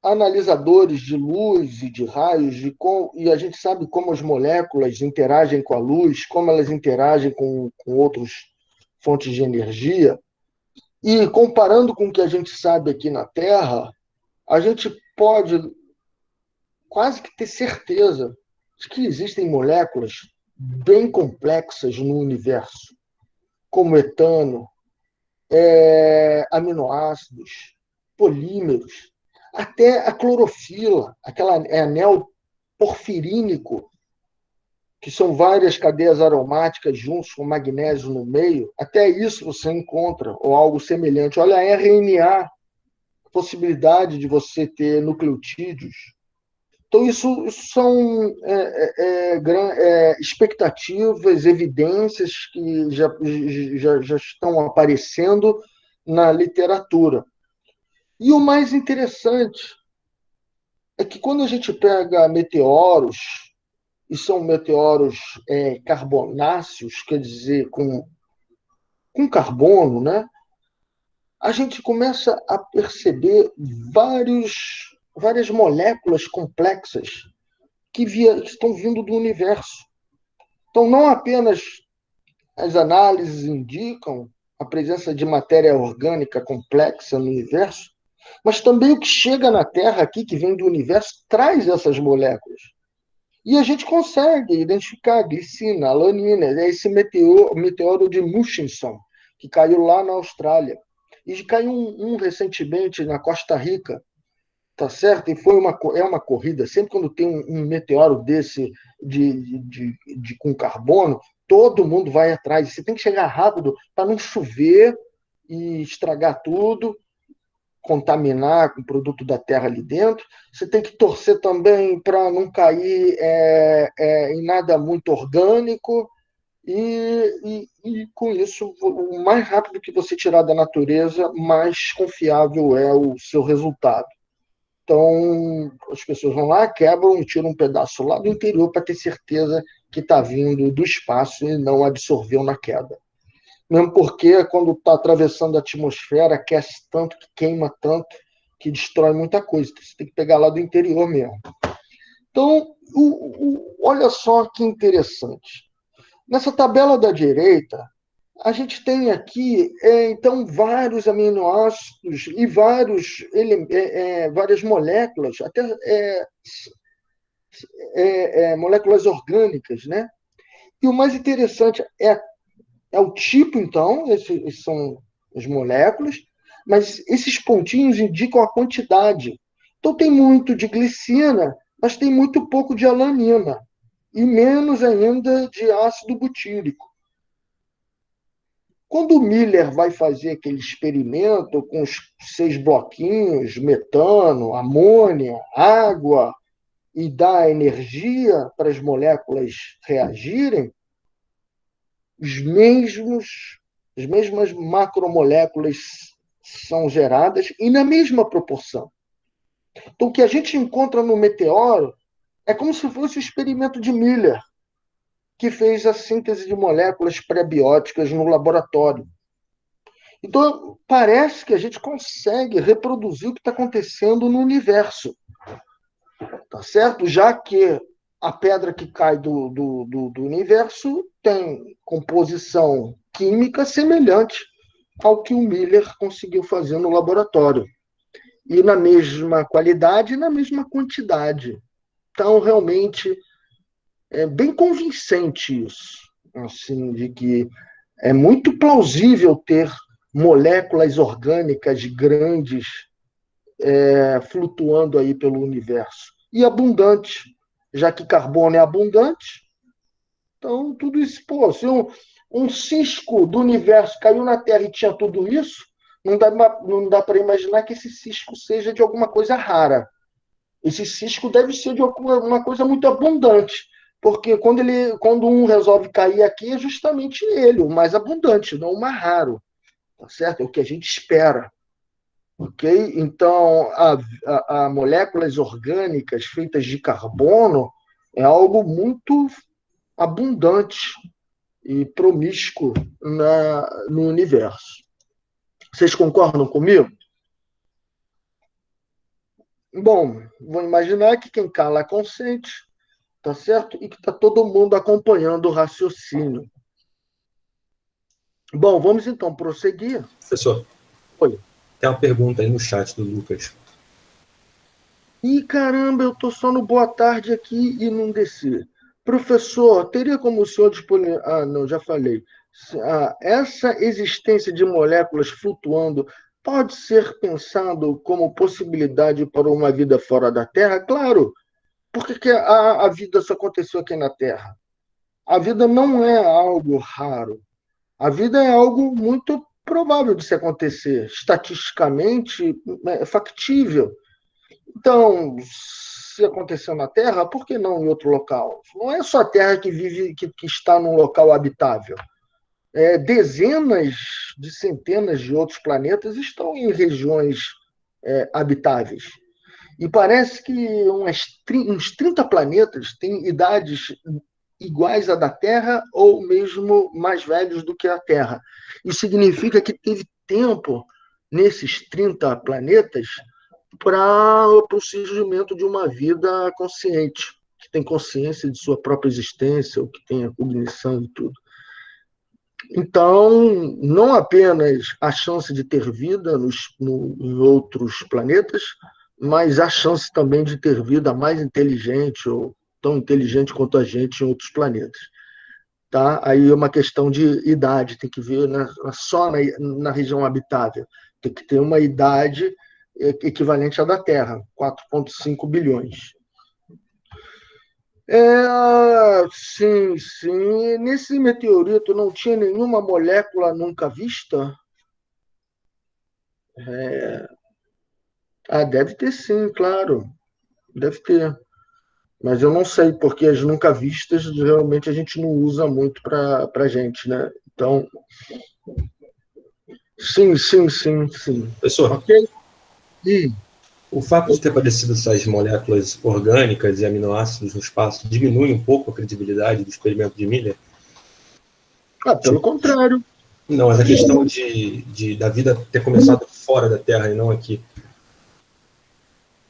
analisadores de luz e de raios, e a gente sabe como as moléculas interagem com a luz, como elas interagem com outras fontes de energia. E comparando com o que a gente sabe aqui na Terra, a gente pode quase que ter certeza de que existem moléculas bem complexas no universo, como etano, aminoácidos, polímeros, até a clorofila, aquela anel porfirínico, que são várias cadeias aromáticas juntos com magnésio no meio, até isso você encontra, ou algo semelhante. Olha, a RNA, a possibilidade de você ter nucleotídeos. Então, isso são expectativas, evidências que já estão aparecendo na literatura. E o mais interessante é que quando a gente pega meteoros, e são meteoros carbonáceos, quer dizer, com carbono, né? A gente começa a perceber várias moléculas complexas que estão vindo do universo. Então, não apenas as análises indicam a presença de matéria orgânica complexa no universo, mas também o que chega na Terra aqui, que vem do universo, traz essas moléculas. E a gente consegue identificar a glicina, a alanina, esse meteoro de Murchison, que caiu lá na Austrália. E caiu um recentemente na Costa Rica, tá certo? E é uma corrida. Sempre quando tem um meteoro desse com carbono, todo mundo vai atrás. Você tem que chegar rápido para não chover e estragar tudo, contaminar com o produto da terra ali dentro. Você tem que torcer também para não cair em nada muito orgânico. E com isso, o mais rápido que você tirar da natureza, mais confiável é o seu resultado. Então, as pessoas vão lá, quebram e tiram um pedaço lá do interior para ter certeza que está vindo do espaço e não absorveu na queda. Mesmo porque, quando está atravessando a atmosfera, aquece tanto, que queima tanto, que destrói muita coisa. Você tem que pegar lá do interior mesmo. Então, olha só que interessante. Nessa tabela da direita, a gente tem aqui, então, vários aminoácidos e várias moléculas, até moléculas orgânicas, né? E o mais interessante é o tipo, então, esses são as moléculas, mas esses pontinhos indicam a quantidade. Então, tem muito de glicina, mas tem muito pouco de alanina, e menos ainda de ácido butírico. Quando o Miller vai fazer aquele experimento com os 6 bloquinhos, metano, amônia, água, e dá energia para as moléculas reagirem, as mesmas macromoléculas são geradas e na mesma proporção. Então, o que a gente encontra no meteoro é como se fosse o experimento de Miller, que fez a síntese de moléculas pré-bióticas no laboratório. Então, parece que a gente consegue reproduzir o que está acontecendo no universo. Tá certo? Já que a pedra que cai do universo tem composição química semelhante ao que o Miller conseguiu fazer no laboratório. E na mesma qualidade e na mesma quantidade. Então, realmente, é bem convincente isso. Assim, de que é muito plausível ter moléculas orgânicas grandes flutuando aí pelo universo. E abundante, já que carbono é abundante. Então, tudo isso, se um cisco do universo caiu na Terra e tinha tudo isso, não dá para imaginar que esse cisco seja de alguma coisa rara. Esse cisco deve ser de uma coisa muito abundante, porque quando um resolve cair aqui, é justamente ele, o mais abundante, não o mais raro. Tá certo? É o que a gente espera. Ok? Então, há moléculas orgânicas feitas de carbono É algo muito abundante e promíscuo no universo. Vocês concordam comigo? Bom, vou imaginar que quem cala consente, tá certo? E que está todo mundo acompanhando o raciocínio. Bom, vamos então prosseguir. Professor, Oi. tem uma pergunta aí no chat do Lucas. Ih, caramba, eu estou só no boa tarde aqui e não desci. Professor, teria como o senhor disponibilizar... Ah, não, já falei. Essa existência de moléculas flutuando pode ser pensado como possibilidade para uma vida fora da Terra? Claro. Por que a vida só aconteceu aqui na Terra? A vida não é algo raro. A vida é algo muito provável de se acontecer. Estatisticamente, é factível. Então, se aconteceu na Terra, por que não em outro local? Não é só a Terra que vive, que está num local habitável. Dezenas de centenas de outros planetas estão em regiões habitáveis. E parece que uns 30 planetas têm idades iguais à da Terra ou mesmo mais velhos do que a Terra. Isso significa que teve tempo nesses 30 planetas para o surgimento de uma vida consciente, que tem consciência de sua própria existência, ou que tem a cognição e tudo. Então, não apenas a chance de ter vida em outros planetas, mas a chance também de ter vida mais inteligente, ou tão inteligente quanto a gente em outros planetas. Tá? Aí é uma questão de idade, tem que ver só na região habitável. Tem que ter uma idade equivalente à da Terra, 4,5 bilhões. Sim, sim. Nesse meteorito não tinha nenhuma molécula nunca vista? Deve ter sim, claro. Deve ter. Mas eu não sei, porque as nunca vistas realmente a gente não usa muito para a gente, né? Então, sim, sim, sim, sim. Professor, Ok? E, o fato de ter aparecido essas moléculas orgânicas e aminoácidos no espaço diminui um pouco a credibilidade do experimento de Miller? pelo contrário. Não, mas a questão da vida ter começado fora da Terra e não aqui.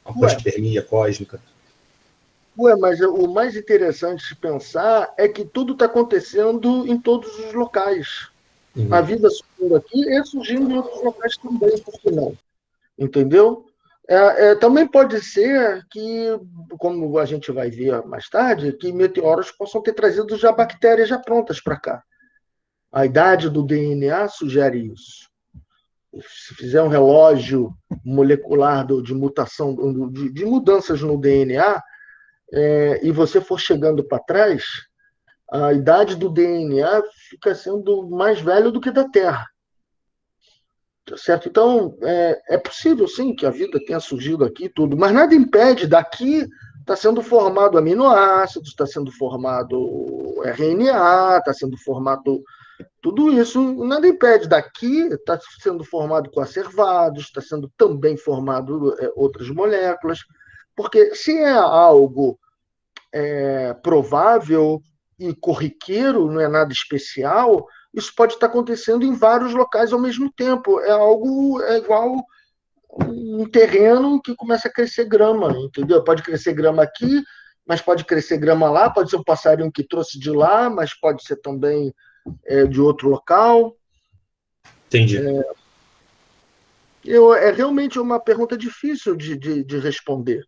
A panspermia cósmica. Mas o mais interessante de pensar é que tudo está acontecendo em todos os locais. Uhum. A vida surgindo aqui e surgindo em outros locais também, por que não? Entendeu? Também pode ser que, como a gente vai ver mais tarde, que meteoros possam ter trazido já bactérias já prontas para cá. A idade do DNA sugere isso. Se fizer um relógio molecular de mutação, de mudanças no DNA, e você for chegando para trás, a idade do DNA fica sendo mais velha do que da Terra. Tá certo? Então, é possível, sim, que a vida tenha surgido aqui e tudo, mas nada impede daqui está sendo formado aminoácidos, está sendo formado RNA, está sendo formado tudo isso, nada impede daqui, está sendo formado coacervados, está sendo também formado outras moléculas, porque se é algo provável e corriqueiro, não é nada especial, isso pode estar acontecendo em vários locais ao mesmo tempo. É igual um terreno que começa a crescer grama, entendeu? Pode crescer grama aqui, mas pode crescer grama lá, pode ser um passarinho que trouxe de lá, mas pode ser também de outro local. Entendi. É realmente uma pergunta difícil de responder,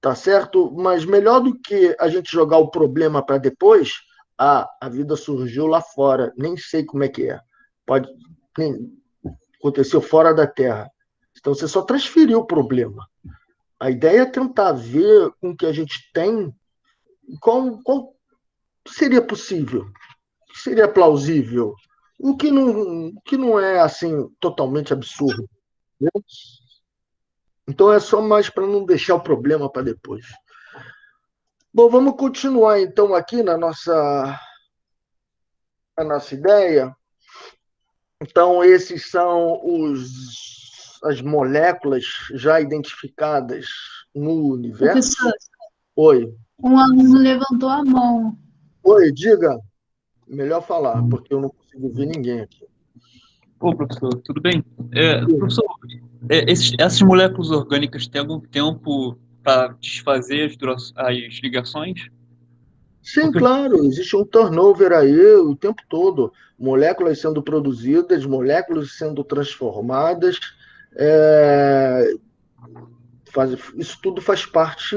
tá certo? Mas melhor do que a gente jogar o problema para depois, a vida surgiu lá fora, nem sei como é que é. Aconteceu fora da Terra. Então você só transferiu o problema. A ideia é tentar ver com o que a gente tem, qual seria possível, o que seria plausível, o que não é assim totalmente absurdo. Né? Então é só mais para não deixar o problema para depois. Bom, vamos continuar então aqui na nossa ideia. Então, esses são as moléculas já identificadas no universo. Professor, Oi. Um aluno levantou a mão. Oi, diga. Melhor falar, porque eu não consigo ver ninguém aqui. Ô, professor, tudo bem? Professor, essas moléculas orgânicas têm algum tempo para desfazer as ligações? Sim, Porque claro, existe um turnover aí o tempo todo. Moléculas sendo produzidas, moléculas sendo transformadas. é, isso tudo faz parte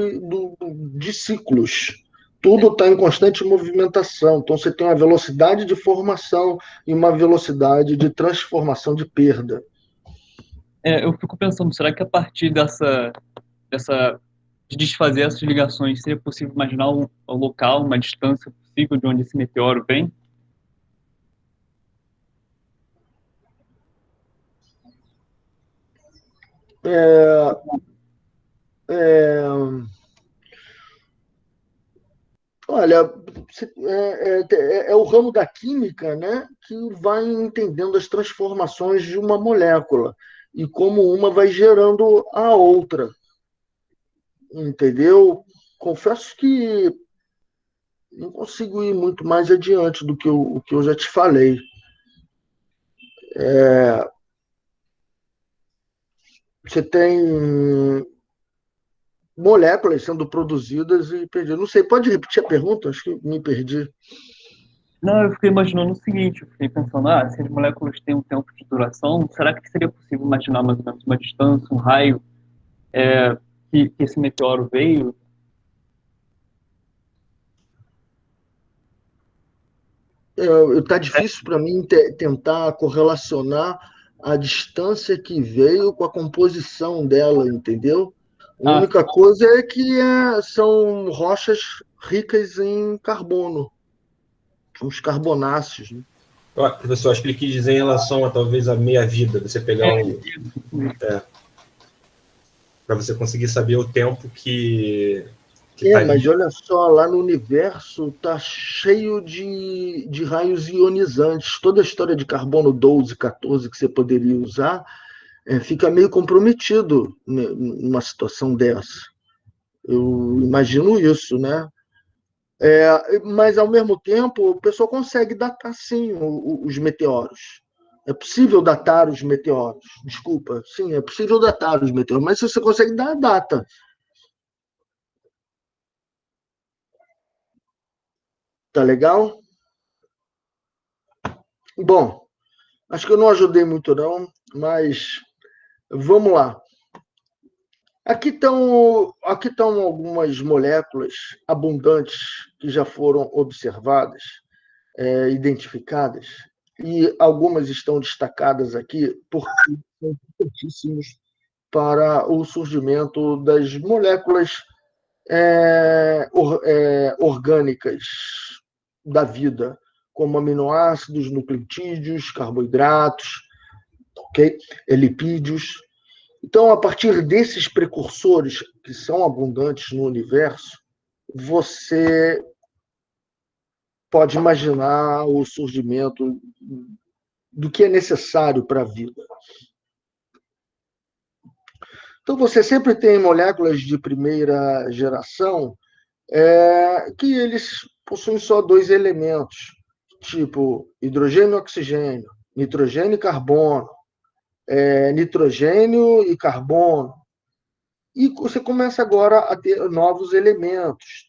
de ciclos. Tudo está em constante movimentação. Então, você tem uma velocidade de formação e uma velocidade de transformação de perda. eu fico pensando, será que a partir dessa de desfazer essas ligações seria possível imaginar um local, uma distância possível de onde esse meteoro vem? É, é, olha, é o ramo da química, né, que vai entendendo as transformações de uma molécula e como uma vai gerando a outra, entendeu? Confesso que não consigo ir muito mais adiante do que o que eu já te falei. Você tem moléculas sendo produzidas e perdi. Não sei, pode repetir a pergunta? Acho que me perdi. Não, eu fiquei imaginando o seguinte, eu fiquei pensando, se as moléculas têm um tempo de duração, será que seria possível imaginar mais ou menos uma distância, um raio, que esse meteoro veio? Tá difícil para mim tentar correlacionar a distância que veio com a composição dela, entendeu? A Ah, única coisa é que são rochas ricas em carbono, os carbonáceos, né? Professor, acho que ele quis dizer em relação a talvez a meia-vida, você pegar para você conseguir saber o tempo que tá Mas ali. olha só, lá no universo tá cheio de raios ionizantes. Toda a história de carbono 12, 14 que você poderia usar fica meio comprometido numa situação dessa. Eu imagino isso, né? Mas, ao mesmo tempo, o pessoal consegue datar, sim, os meteoros. É possível datar os meteoros. Desculpa, sim, é possível datar os meteoros, mas você consegue dar a data. Tá legal? Bom, acho que eu não ajudei muito, não, mas vamos lá. Aqui estão algumas moléculas abundantes que já foram observadas, identificadas, e algumas estão destacadas aqui porque são importantíssimos para o surgimento das moléculas orgânicas da vida, como aminoácidos, nucleotídeos, carboidratos, ok? Lipídios. Então, a partir desses precursores que são abundantes no universo, você pode imaginar o surgimento do que é necessário para a vida. Então, você sempre tem moléculas de primeira geração que eles possuem só dois elementos, tipo hidrogênio e oxigênio, nitrogênio e carbono, nitrogênio e carbono. E você começa agora a ter novos elementos,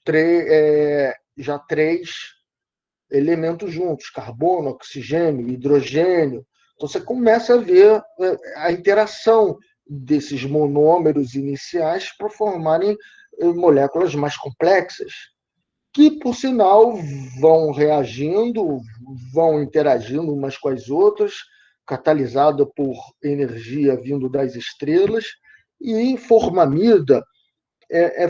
já três elementos juntos, carbono, oxigênio, hidrogênio. Então você começa a ver a interação desses monômeros iniciais para formarem moléculas mais complexas, que, por sinal, vão reagindo, vão interagindo umas com as outras, catalisada por energia vindo das estrelas, e formamida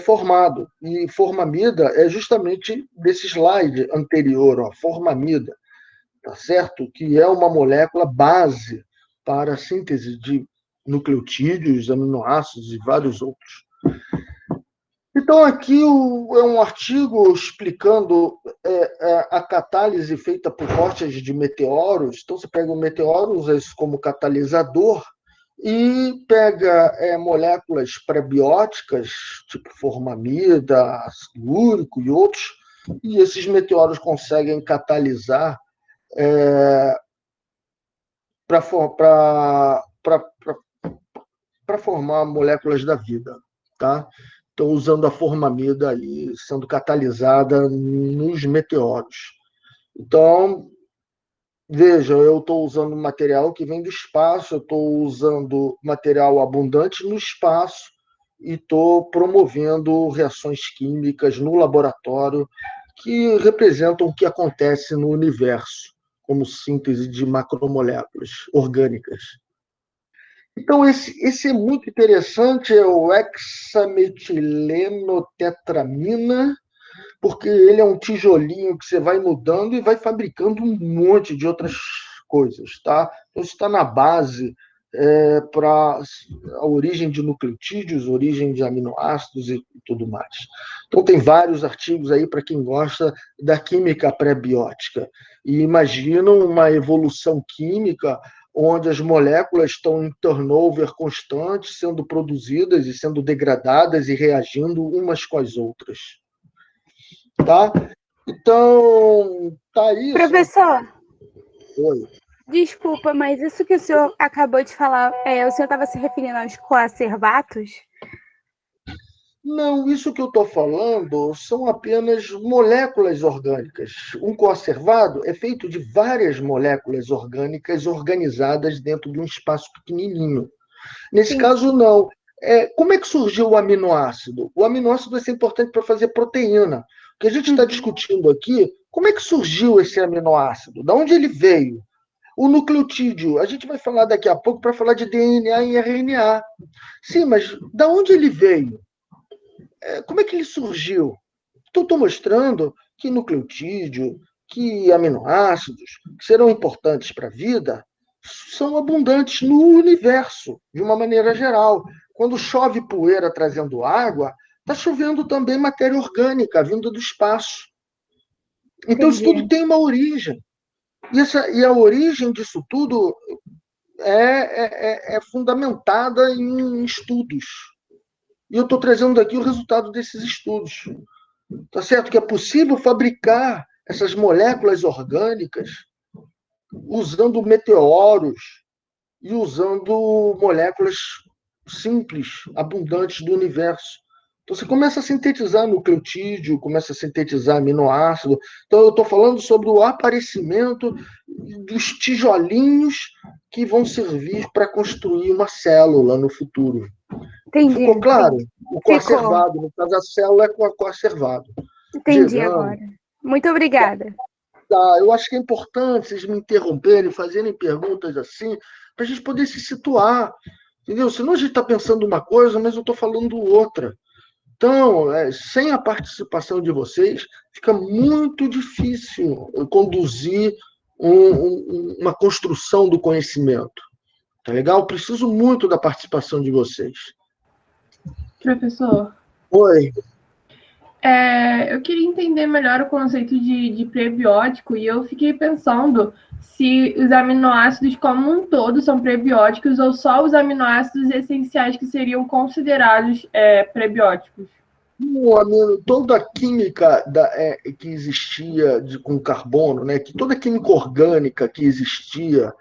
formado. E formamida é justamente desse slide anterior, ó, formamida, tá certo? Que é uma molécula base para a síntese de nucleotídeos, aminoácidos e vários outros. Então, aqui é um artigo explicando a catálise feita por rochas de meteoros. Então, você pega o meteoro, usa isso como catalisador, e pega moléculas prebióticas, tipo formamida, ácido úrico e outros, e esses meteoros conseguem catalisar para formar moléculas da vida, tá? Então, usando a formamida ali, sendo catalisada nos meteoros. Então, veja, eu estou usando material que vem do espaço, eu estou usando material abundante no espaço e estou promovendo reações químicas no laboratório que representam o que acontece no universo, como síntese de macromoléculas orgânicas. Então, esse é muito interessante, é o hexametilenotretramina, porque ele é um tijolinho que você vai mudando e vai fabricando um monte de outras coisas, tá? Então, isso está na base para a origem de nucleotídeos, origem de aminoácidos e tudo mais. Então, tem vários artigos aí para quem gosta da química pré-biótica. E imaginam uma evolução química onde as moléculas estão em turnover constante, sendo produzidas e sendo degradadas e reagindo umas com as outras. Tá? Então, tá isso. Professor, Oi. desculpa, mas isso que o senhor acabou de falar, o senhor estava se referindo aos coacervatos? Não, isso que eu estou falando são apenas moléculas orgânicas. Um coacervado é feito de várias moléculas orgânicas organizadas dentro de um espaço pequenininho. Nesse Sim. caso, não. Como é que surgiu o aminoácido? O aminoácido vai ser importante para fazer proteína. O que a gente está discutindo aqui, como é que surgiu esse aminoácido? De onde ele veio? O nucleotídeo, a gente vai falar daqui a pouco para falar de DNA e RNA. Sim, mas de onde ele veio? Como é que ele surgiu? Então, estou mostrando que nucleotídeo, que aminoácidos, que serão importantes para a vida, são abundantes no universo, de uma maneira geral. Quando chove poeira trazendo água, está chovendo também matéria orgânica vinda do espaço. Então, isso tudo tem uma origem. E a origem disso tudo é fundamentada em estudos. E eu estou trazendo aqui o resultado desses estudos. Tá certo que é possível fabricar essas moléculas orgânicas usando meteoros e usando moléculas simples, abundantes do universo. Então, você começa a sintetizar nucleotídeo, começa a sintetizar aminoácido. Então, eu estou falando sobre o aparecimento dos tijolinhos que vão servir para construir uma célula no futuro. Entendi. Ficou claro? O coacervado, no caso, a célula é com a coacervado. Entendi Gerando. agora. Muito obrigada. Tá, eu acho que é importante vocês me interromperem, fazerem perguntas assim, para a gente poder se situar. Entendeu? Senão a gente está pensando uma coisa, mas eu estou falando outra. Então, sem a participação de vocês, fica muito difícil conduzir uma construção do conhecimento. Tá legal? Preciso muito da participação de vocês. Professor, Oi. eu queria entender melhor o conceito de prebiótico e eu fiquei pensando se os aminoácidos como um todo são prebióticos ou só os aminoácidos essenciais que seriam considerados prebióticos. Toda a química que existia com carbono, né, que toda a química orgânica que existia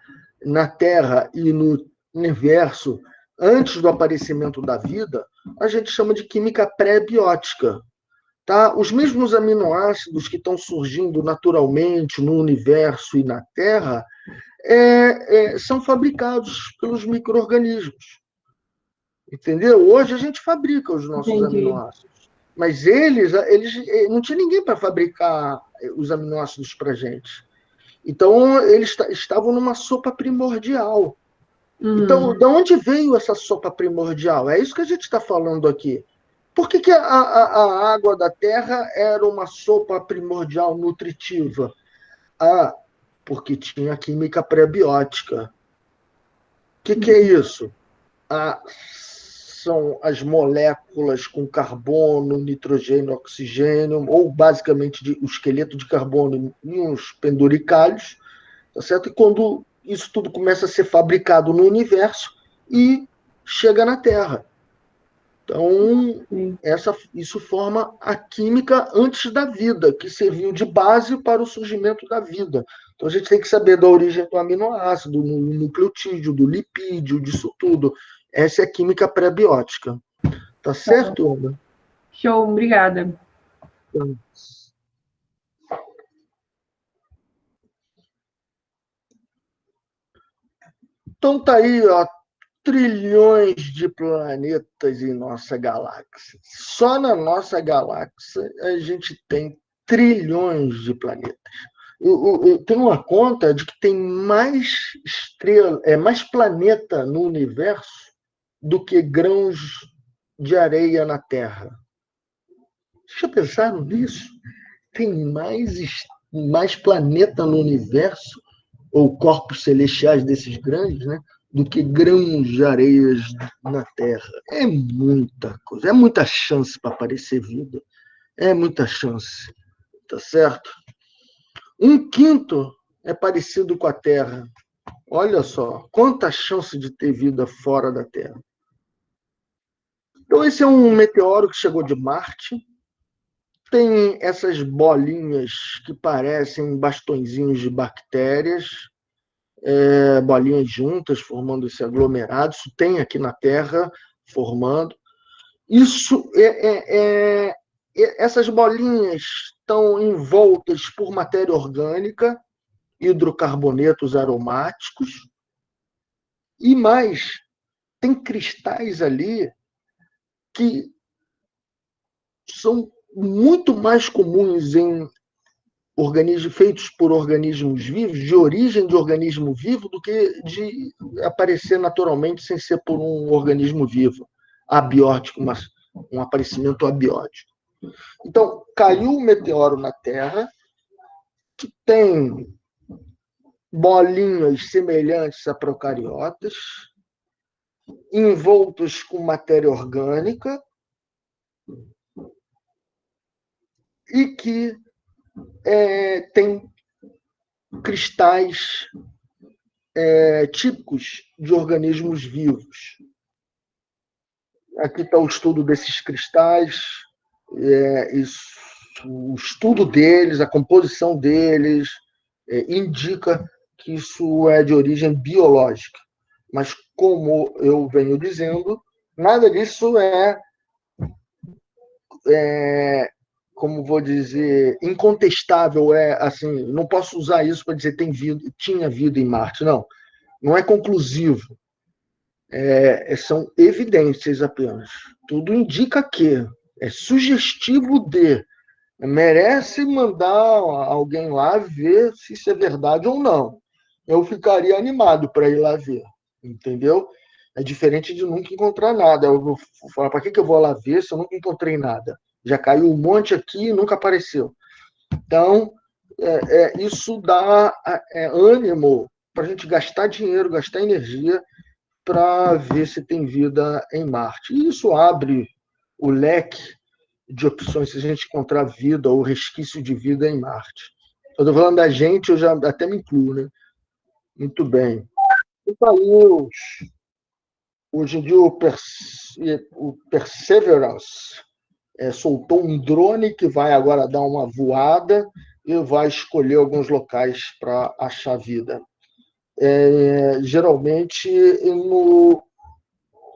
na Terra e no universo antes do aparecimento da vida, a gente chama de química pré-biótica. Tá? Os mesmos aminoácidos que estão surgindo naturalmente no universo e na Terra são fabricados pelos micro-organismos. Entendeu? Hoje a gente fabrica os nossos aminoácidos. Mas eles não tinha ninguém para fabricar os aminoácidos para a gente. Então, eles estavam numa sopa primordial. Então, de onde veio essa sopa primordial? É isso que a gente está falando aqui. Por que a água da Terra era uma sopa primordial nutritiva? Porque tinha química pré-biótica. O que é isso? São as moléculas com carbono, nitrogênio, oxigênio, ou basicamente o esqueleto de carbono e uns penduricalhos, tá certo? E quando isso tudo começa a ser fabricado no universo, e chega na Terra. Então, Sim. isso forma a química antes da vida, que serviu de base para o surgimento da vida. Então, a gente tem que saber da origem do aminoácido, do nucleotídeo, do lipídio, disso tudo. Essa é a química pré-biótica. Tá certo, Ana? Show, obrigada. Então tá aí, ó, trilhões de planetas em nossa galáxia. Só na nossa galáxia a gente tem trilhões de planetas. Eu tenho uma conta de que tem mais mais planeta no universo do que grãos de areia na Terra. Vocês já pensaram nisso? Tem mais planeta no universo, ou corpos celestiais desses grandes, né, do que grãos de areias na Terra. É muita coisa, é muita chance para aparecer vida. É muita chance, tá certo? 1/5 é parecido com a Terra. Olha só, quanta chance de ter vida fora da Terra. Então, esse é um meteoro que chegou de Marte. Tem essas bolinhas que parecem bastõezinhos de bactérias, bolinhas juntas, formando esse aglomerado. Isso tem aqui na Terra, formando. Isso essas bolinhas estão envoltas por matéria orgânica, hidrocarbonetos aromáticos, e mais, tem cristais ali que são muito mais comuns em organismos feitos por organismos vivos, de origem de organismo vivo, do que de aparecer naturalmente sem ser por um organismo vivo, abiótico, mas um aparecimento abiótico. Então, caiu um meteoro na Terra que tem bolinhas semelhantes a procariotas, envoltos com matéria orgânica, e que tem cristais típicos de organismos vivos. Aqui está o estudo desses cristais, o estudo deles, a composição deles, indica que isso é de origem biológica. Mas, como eu venho dizendo, nada disso como vou dizer, incontestável. Assim, não posso usar isso para dizer tinha vida em Marte. Não é conclusivo. São evidências apenas. Tudo indica que é sugestivo de. Merece mandar alguém lá ver se isso é verdade ou não. Eu ficaria animado para ir lá ver, entendeu? É diferente de nunca encontrar nada. Eu vou falar, para que eu vou lá ver se eu nunca encontrei nada? Já caiu um monte aqui e nunca apareceu. Então, isso dá ânimo para a gente gastar dinheiro, gastar energia para ver se tem vida em Marte. E isso abre o leque de opções se a gente encontrar vida ou resquício de vida em Marte. Eu estou falando da gente, eu já até me incluo, né? Muito bem. Então, hoje em dia o Perseverance soltou um drone que vai agora dar uma voada e vai escolher alguns locais para achar vida. Geralmente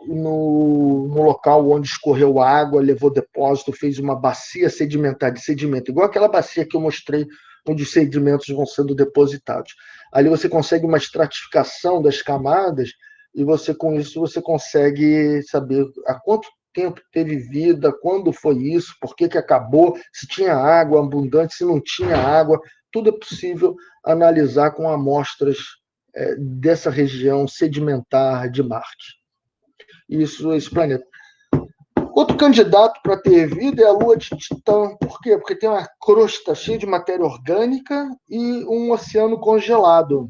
no local onde escorreu água, levou depósito, fez uma bacia sedimentar de sedimento, igual aquela bacia que eu mostrei, onde os sedimentos vão sendo depositados. Ali você consegue uma estratificação das camadas e com isso você consegue saber há quanto tempo teve vida, quando foi isso, por que acabou, se tinha água abundante, se não tinha água. Tudo é possível analisar com amostras dessa região sedimentar de Marte. Esse planeta. Outro candidato para ter vida é a Lua de Titã. Por quê? Porque tem uma crosta cheia de matéria orgânica e um oceano congelado.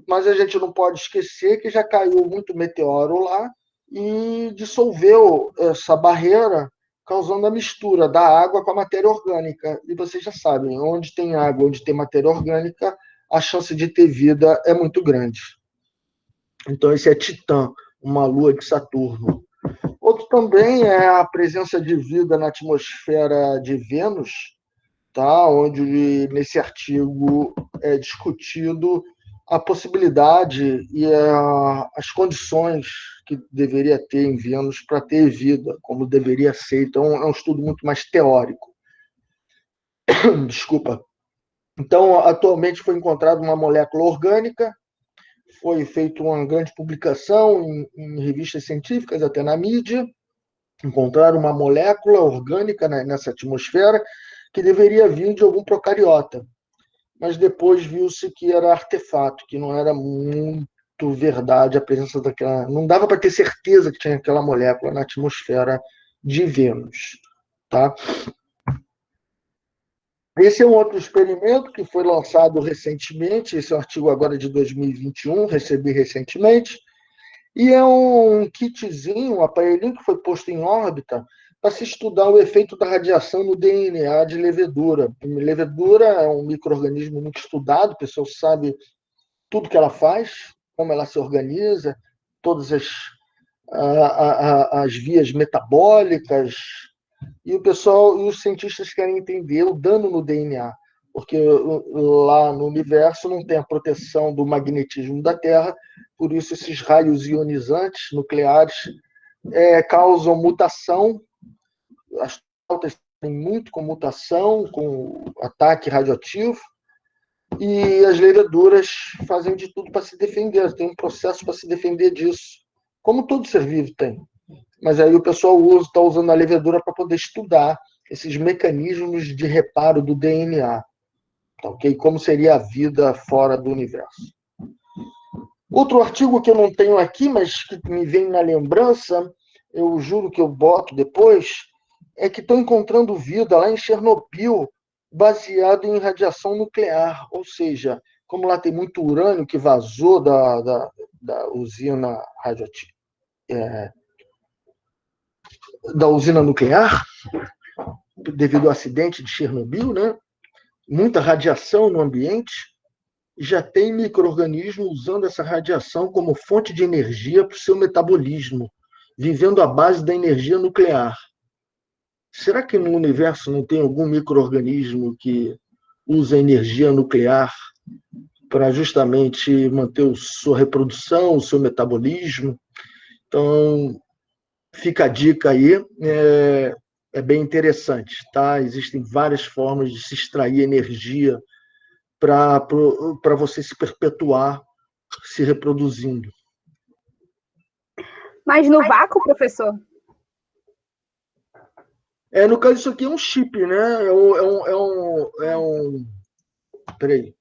Mas a gente não pode esquecer que já caiu muito meteoro lá e dissolveu essa barreira, causando a mistura da água com a matéria orgânica. E vocês já sabem, onde tem água, onde tem matéria orgânica, a chance de ter vida é muito grande. Então, esse é Titã, uma lua de Saturno. Outro também é a presença de vida na atmosfera de Vênus, tá? Onde nesse artigo é discutido a possibilidade e as condições que deveria ter em Vênus para ter vida, como deveria ser. Então, é um estudo muito mais teórico. Desculpa. Então, atualmente foi encontrada uma molécula orgânica, foi feita uma grande publicação em revistas científicas, até na mídia. Encontraram uma molécula orgânica nessa atmosfera que deveria vir de algum procariota. Mas depois viu-se que era artefato, que não era muito verdade a presença daquela. Não dava para ter certeza que tinha aquela molécula na atmosfera de Vênus. Tá? Esse é um outro experimento que foi lançado recentemente, esse é um artigo agora de 2021, recebi recentemente, e é um kitzinho, um aparelhinho que foi posto em órbita para se estudar o efeito da radiação no DNA de levedura. Levedura é um micro-organismo muito estudado, o pessoal sabe tudo que ela faz, como ela se organiza, todas as vias metabólicas, e o pessoal e os cientistas querem entender o dano no DNA, porque lá no universo não tem a proteção do magnetismo da Terra, por isso esses raios ionizantes nucleares causam mutação. As astronautas têm muito com mutação, com ataque radioativo, e as leveduras fazem de tudo para se defender, tem um processo para se defender disso, como todo ser vivo tem. Mas aí o pessoal está usando a levedura para poder estudar esses mecanismos de reparo do DNA, tá, okay? Como seria a vida fora do universo. Outro artigo que eu não tenho aqui, mas que me vem na lembrança, eu juro que eu boto depois, é que estão encontrando vida lá em Chernobyl, baseado em radiação nuclear, ou seja, como lá tem muito urânio que vazou da usina radioativa, da usina nuclear, devido ao acidente de Chernobyl, né? Muita radiação no ambiente, já tem micro-organismo usando essa radiação como fonte de energia para o seu metabolismo, vivendo à base da energia nuclear. Será que no universo não tem algum micro-organismo que usa energia nuclear para justamente manter sua reprodução, o seu metabolismo? Então, fica a dica aí, é bem interessante, tá? Existem várias formas de se extrair energia para você se perpetuar, se reproduzindo. Mas no vácuo, professor? No caso, isso aqui é um chip, né? Peraí.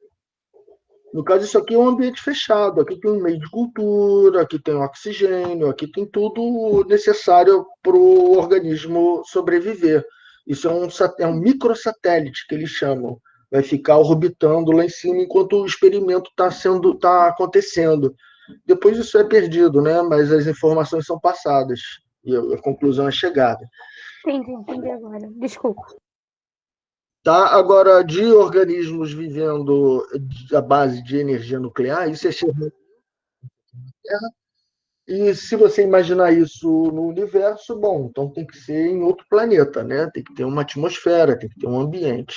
No caso, isso aqui é um ambiente fechado. Aqui tem um meio de cultura, aqui tem oxigênio, aqui tem tudo necessário para o organismo sobreviver. Isso é um microsatélite, que eles chamam. Vai ficar orbitando lá em cima enquanto o experimento está acontecendo. Depois isso é perdido, né? Mas as informações são passadas e a conclusão é chegada. Entendi agora. Desculpa. Tá? Agora, de organismos vivendo à base de energia nuclear, isso é Chernobyl. E se você imaginar isso no universo, bom, então tem que ser em outro planeta, né? Tem que ter uma atmosfera, tem que ter um ambiente.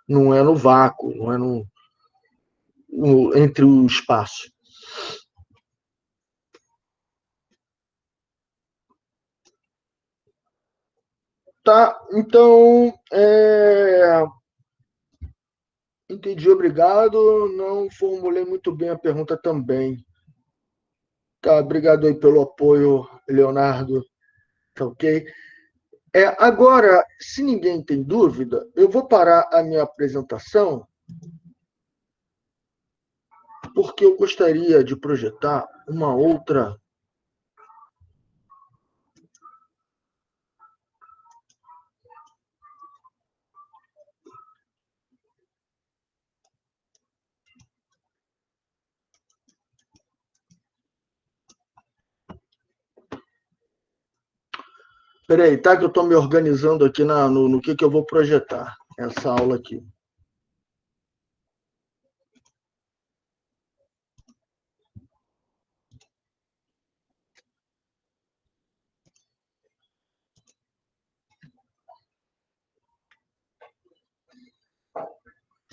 Não é no vácuo, não é entre o espaço. Tá, então, entendi, obrigado. Não formulei muito bem a pergunta também. Tá, obrigado aí pelo apoio, Leonardo. Tá ok? Agora, se ninguém tem dúvida, eu vou parar a minha apresentação, porque eu gostaria de projetar uma outra. Peraí, tá? Que eu estou me organizando aqui no que eu vou projetar essa aula aqui.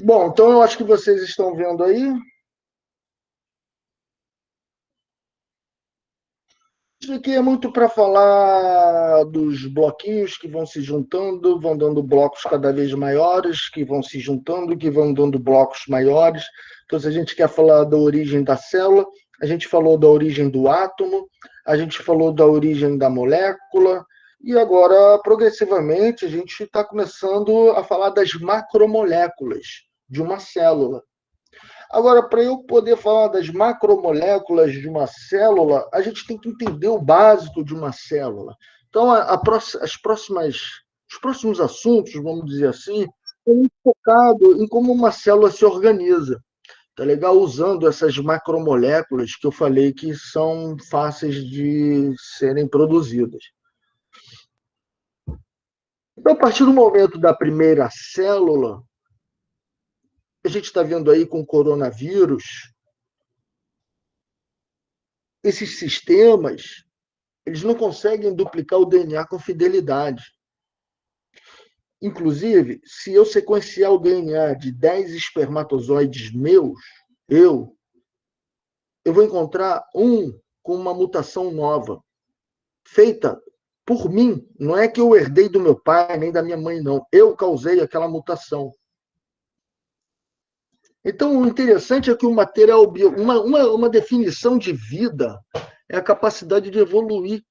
Bom, então eu acho que vocês estão vendo aí. Isso aqui é muito para falar dos bloquinhos que vão se juntando, vão dando blocos cada vez maiores, que vão se juntando, que vão dando blocos maiores. Então, se a gente quer falar da origem da célula, a gente falou da origem do átomo, a gente falou da origem da molécula, e agora, progressivamente, a gente está começando a falar das macromoléculas de uma célula. Agora, para eu poder falar das macromoléculas de uma célula, a gente tem que entender o básico de uma célula. Então, os próximos assuntos, vamos dizer assim, estão focados em como uma célula se organiza. Tá legal? Usando essas macromoléculas que eu falei que são fáceis de serem produzidas. Então, a partir do momento da primeira célula, a gente está vendo aí com o coronavírus, esses sistemas, eles não conseguem duplicar o DNA com fidelidade. Inclusive, se eu sequenciar o DNA de 10 espermatozoides meus, eu vou encontrar um com uma mutação nova, feita por mim. Não é que eu herdei do meu pai, nem da minha mãe, não. Eu causei aquela mutação. Então, o interessante é que o material uma definição de vida é a capacidade de evoluir,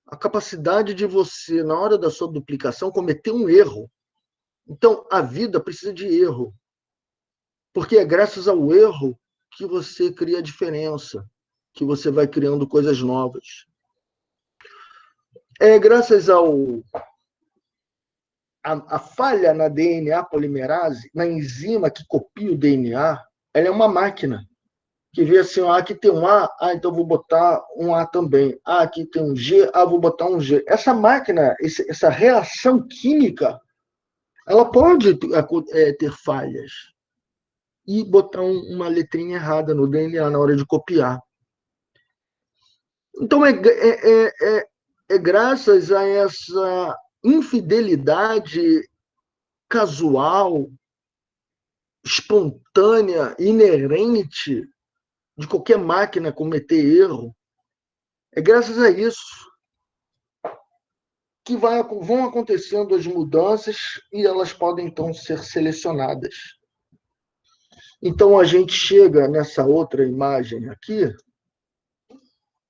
a capacidade de você, na hora da sua duplicação, cometer um erro. Então, a vida precisa de erro, porque é graças ao erro que você cria a diferença, que você vai criando coisas novas. É graças a falha na DNA polimerase, na enzima que copia o DNA, ela é uma máquina que vê assim, aqui tem um A, então vou botar um A também. Aqui tem um G, vou botar um G. Essa máquina, essa reação química, ela pode ter falhas e botar uma letrinha errada no DNA na hora de copiar. Então, é graças a essa infidelidade casual, espontânea, inerente de qualquer máquina cometer erro, é graças a isso que vão acontecendo as mudanças e elas podem, então, ser selecionadas. Então, a gente chega nessa outra imagem aqui,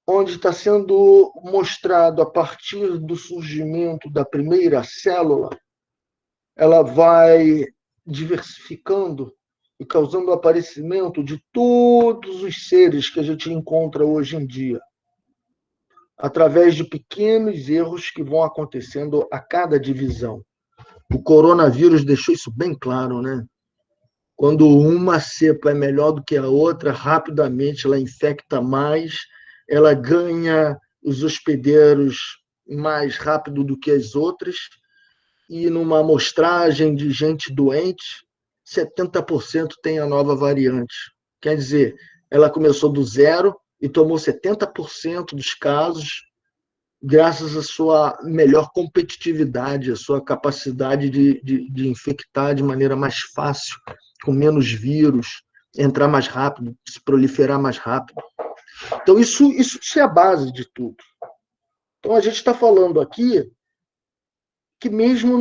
onde está sendo mostrado, a partir do surgimento da primeira célula, ela vai diversificando e causando o aparecimento de todos os seres que a gente encontra hoje em dia, através de pequenos erros que vão acontecendo a cada divisão. O coronavírus deixou isso bem claro, né? Quando uma cepa é melhor do que a outra, rapidamente ela infecta mais, ela ganha os hospedeiros mais rápido do que as outras, e numa amostragem de gente doente, 70% tem a nova variante. Quer dizer, ela começou do zero e tomou 70% dos casos, graças à sua melhor competitividade, à sua capacidade de infectar de maneira mais fácil, com menos vírus, entrar mais rápido, se proliferar mais rápido. Então, isso é a base de tudo. Então, a gente está falando aqui que mesmo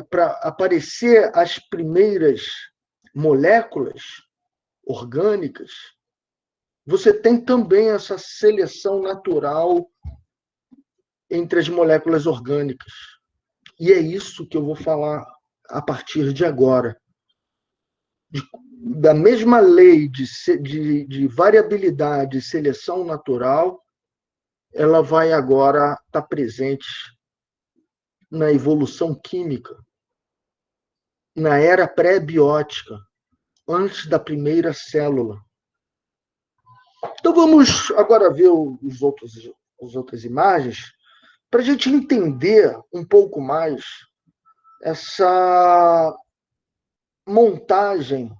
para aparecer as primeiras moléculas orgânicas, você tem também essa seleção natural entre as moléculas orgânicas. E é isso que eu vou falar a partir de agora. Da mesma lei de variabilidade e seleção natural, ela vai agora estar presente na evolução química, na era pré-biótica, antes da primeira célula. Então, vamos agora ver as outras imagens, para a gente entender um pouco mais essa montagem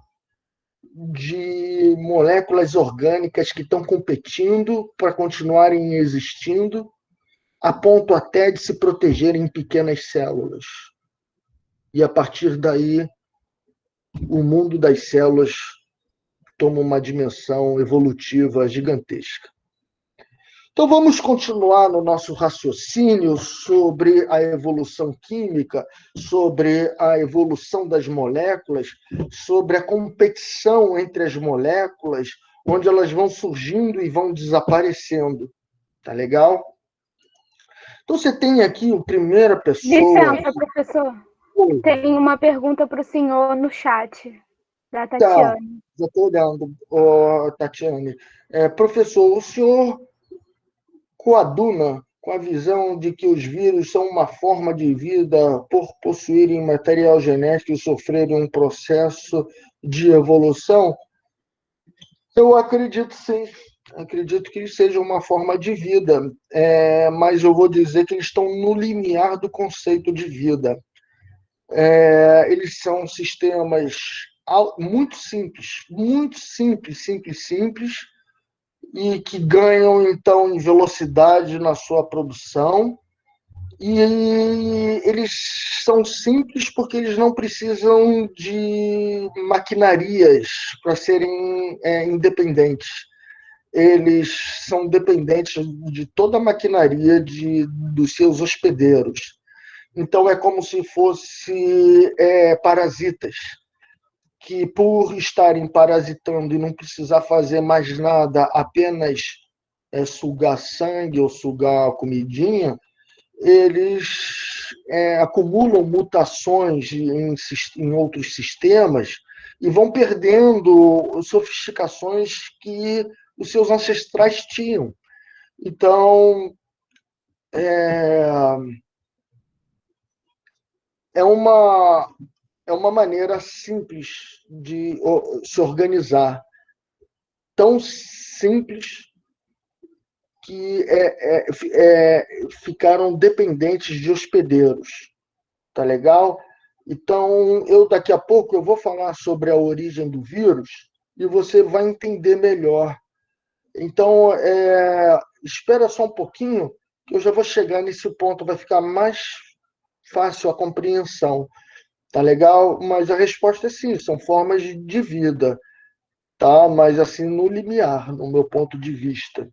de moléculas orgânicas que estão competindo para continuarem existindo, a ponto até de se protegerem em pequenas células. E, a partir daí, o mundo das células toma uma dimensão evolutiva gigantesca. Então, vamos continuar no nosso raciocínio sobre a evolução química, sobre a evolução das moléculas, sobre a competição entre as moléculas, onde elas vão surgindo e vão desaparecendo. Tá legal? Então, você tem aqui a primeira pessoa... Licença, professor. Tem uma pergunta para o senhor no chat, da Tá, Tatiane. já estou olhando, Tatiane. Professor, o senhor coaduna com a visão de que os vírus são uma forma de vida por possuírem material genético e sofrerem um processo de evolução? Eu acredito sim. Acredito que eles sejam uma forma de vida, mas eu vou dizer que eles estão no limiar do conceito de vida. Eles são sistemas muito simples, simples, e que ganham, então, em velocidade na sua produção. E eles são simples porque eles não precisam de maquinarias para serem independentes. Eles são dependentes de toda a maquinaria dos seus hospedeiros. Então, é como se fossem parasitas, que por estarem parasitando e não precisar fazer mais nada, apenas sugar sangue ou sugar a comidinha, eles acumulam mutações em outros sistemas e vão perdendo sofisticações que os seus ancestrais tinham. Então, é uma maneira simples de se organizar, tão simples que ficaram dependentes de hospedeiros. Tá legal? Então, daqui a pouco eu vou falar sobre a origem do vírus e você vai entender melhor. Então, espera só um pouquinho, que eu já vou chegar nesse ponto, vai ficar mais fácil a compreensão. Tá legal? Mas a resposta é sim, são formas de vida, tá? Mas assim, no limiar, no meu ponto de vista.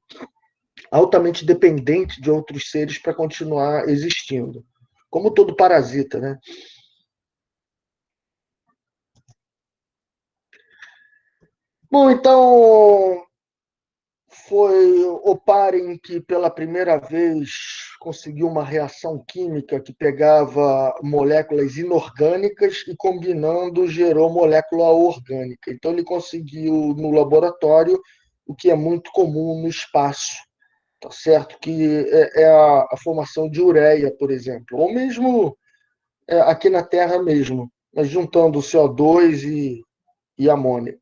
Altamente dependente de outros seres para continuar existindo. Como todo parasita, né? Bom, então, foi Oparin que pela primeira vez conseguiu uma reação química que pegava moléculas inorgânicas e combinando gerou molécula orgânica. Então ele conseguiu no laboratório o que é muito comum no espaço, tá certo? Que é a formação de ureia, por exemplo, ou mesmo aqui na Terra mesmo, mas juntando o CO2 e amônia.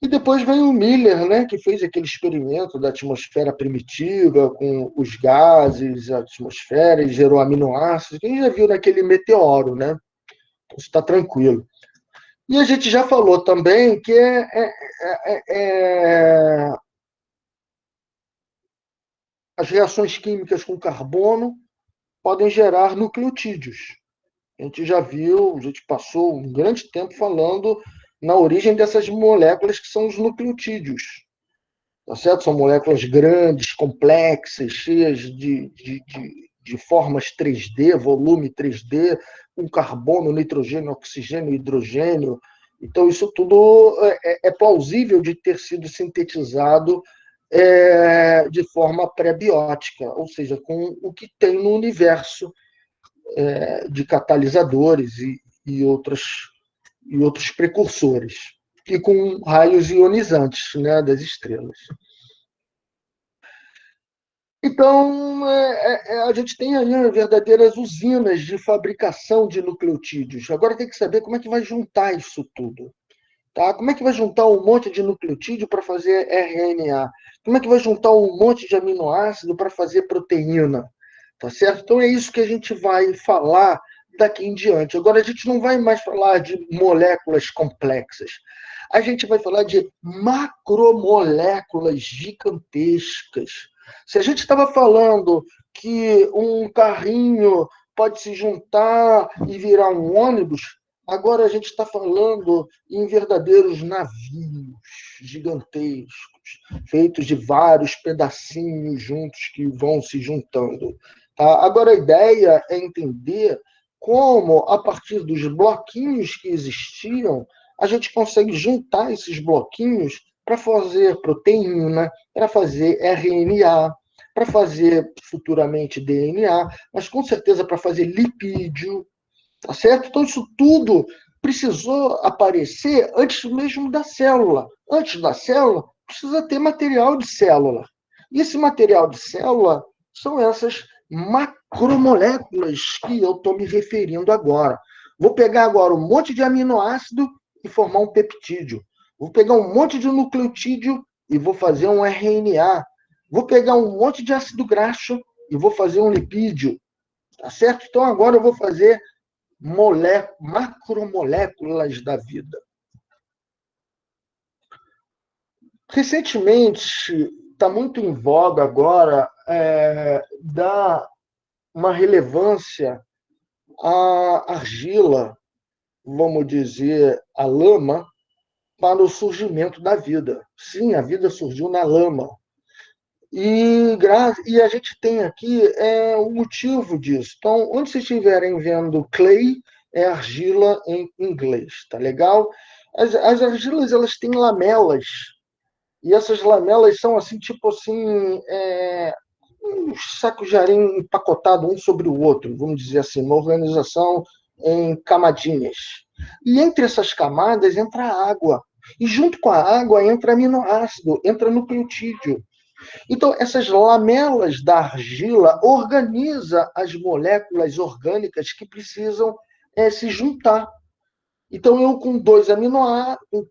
E depois vem o Miller, né, que fez aquele experimento da atmosfera primitiva, com os gases, a atmosfera, e gerou aminoácidos. Quem já viu naquele meteoro, né? Então, isso está tranquilo. E a gente já falou também que as reações químicas com carbono podem gerar nucleotídeos. A gente já viu, a gente passou um grande tempo falando na origem dessas moléculas que são os nucleotídeos. Tá certo? São moléculas grandes, complexas, cheias de formas 3D, volume 3D, com carbono, nitrogênio, oxigênio, hidrogênio. Então, isso tudo é plausível de ter sido sintetizado de forma pré-biótica, ou seja, com o que tem no universo de catalisadores e outros precursores, e com raios ionizantes, né, das estrelas. Então, a gente tem aí verdadeiras usinas de fabricação de nucleotídeos. Agora tem que saber como é que vai juntar isso tudo. Tá? Como é que vai juntar um monte de nucleotídeo para fazer RNA? Como é que vai juntar um monte de aminoácido para fazer proteína? Tá certo? Então é isso que a gente vai falar daqui em diante. Agora a gente não vai mais falar de moléculas complexas. A gente vai falar de macromoléculas gigantescas. Se a gente estava falando que um carrinho pode se juntar e virar um ônibus, Agora a gente está falando em verdadeiros navios gigantescos, feitos de vários pedacinhos juntos que vão se juntando. Tá? Agora a ideia é entender como, a partir dos bloquinhos que existiam, a gente consegue juntar esses bloquinhos para fazer proteína, para fazer RNA, para fazer futuramente DNA, mas com certeza para fazer lipídio. Tá certo? Então, isso tudo precisou aparecer antes mesmo da célula. Antes da célula, precisa ter material de célula. E esse material de célula são essas macromoléculas que eu estou me referindo agora. Vou pegar agora um monte de aminoácido e formar um peptídeo. Vou pegar um monte de nucleotídeo e vou fazer um RNA. Vou pegar um monte de ácido graxo e vou fazer um lipídio. Tá certo? Então, agora eu vou fazer macromoléculas da vida. Recentemente, está muito em voga agora dar uma relevância à argila, vamos dizer, à lama, para o surgimento da vida. Sim, a vida surgiu na lama. E a gente tem aqui o motivo disso. Então, onde vocês estiverem vendo clay, é argila em inglês, tá legal? As argilas, elas têm lamelas, e essas lamelas são assim, tipo assim, uns sacos de areia empacotados um sobre o outro, vamos dizer assim, uma organização em camadinhas. E entre essas camadas entra a água, e junto com a água entra aminoácido, entra nucleotídeo. Então, essas lamelas da argila organizam as moléculas orgânicas que precisam se juntar. Então, eu com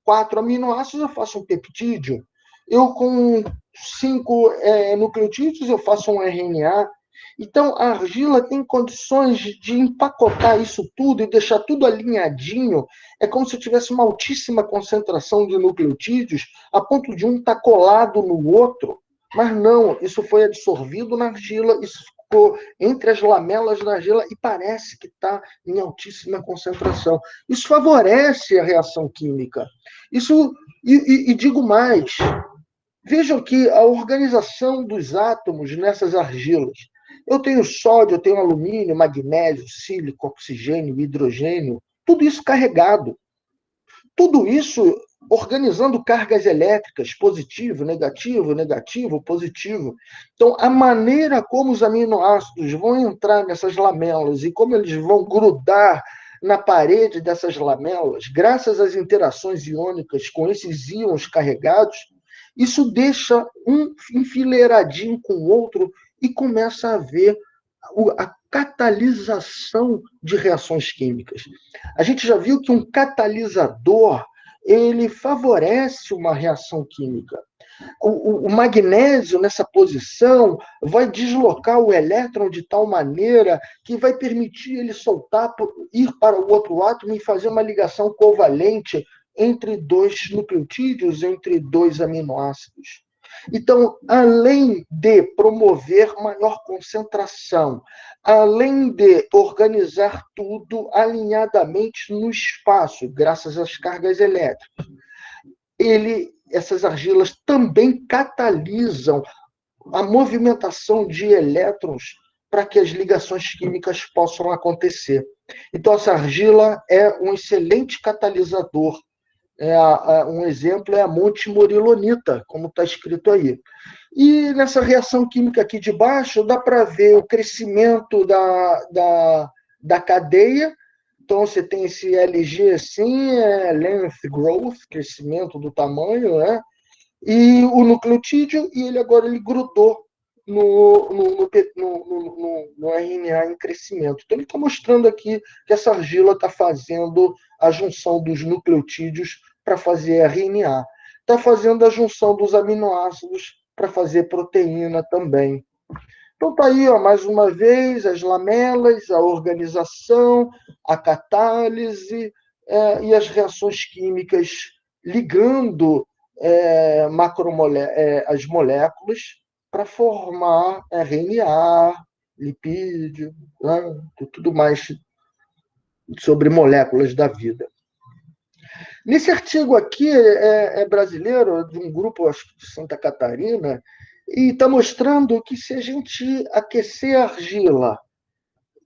4 aminoácidos, eu faço um peptídeo. Eu com 5 nucleotídeos, eu faço um RNA. Então, a argila tem condições de empacotar isso tudo e deixar tudo alinhadinho. É como se tivesse uma altíssima concentração de nucleotídeos, a ponto de um estar colado no outro. Mas não, isso foi absorvido na argila, isso ficou entre as lamelas da argila e parece que está em altíssima concentração. Isso favorece a reação química. E digo mais, vejam que a organização dos átomos nessas argilas. Eu tenho sódio, eu tenho alumínio, magnésio, sílico, oxigênio, hidrogênio, tudo isso carregado. Tudo isso organizando cargas elétricas, positivo, negativo, negativo, positivo. Então, a maneira como os aminoácidos vão entrar nessas lamelas e como eles vão grudar na parede dessas lamelas, graças às interações iônicas com esses íons carregados, isso deixa um enfileiradinho com o outro e começa a haver a catalisação de reações químicas. A gente já viu que um catalisador ele favorece uma reação química. O magnésio, nessa posição, vai deslocar o elétron de tal maneira que vai permitir ele ir para o outro átomo e fazer uma ligação covalente entre 2 nucleotídeos, entre 2 aminoácidos. Então, além de promover maior concentração, além de organizar tudo alinhadamente no espaço, graças às cargas elétricas, essas argilas também catalisam a movimentação de elétrons para que as ligações químicas possam acontecer. Então, essa argila é um excelente catalisador. Um exemplo é a montemorilonita, como está escrito aí. E nessa reação química aqui de baixo, dá para ver o crescimento da cadeia. Então, você tem esse LG assim, length growth, crescimento do tamanho, né? E o nucleotídeo, e ele agora grudou no RNA em crescimento. Então, ele está mostrando aqui que essa argila está fazendo a junção dos nucleotídeos para fazer RNA. Está fazendo a junção dos aminoácidos para fazer proteína também. Então, está aí, mais uma vez, as lamelas, a organização, a catálise e as reações químicas ligando as moléculas para formar RNA, lipídio, né, tudo mais sobre moléculas da vida. Nesse artigo aqui, é brasileiro, de um grupo, acho que de Santa Catarina, e está mostrando que se a gente aquecer a argila,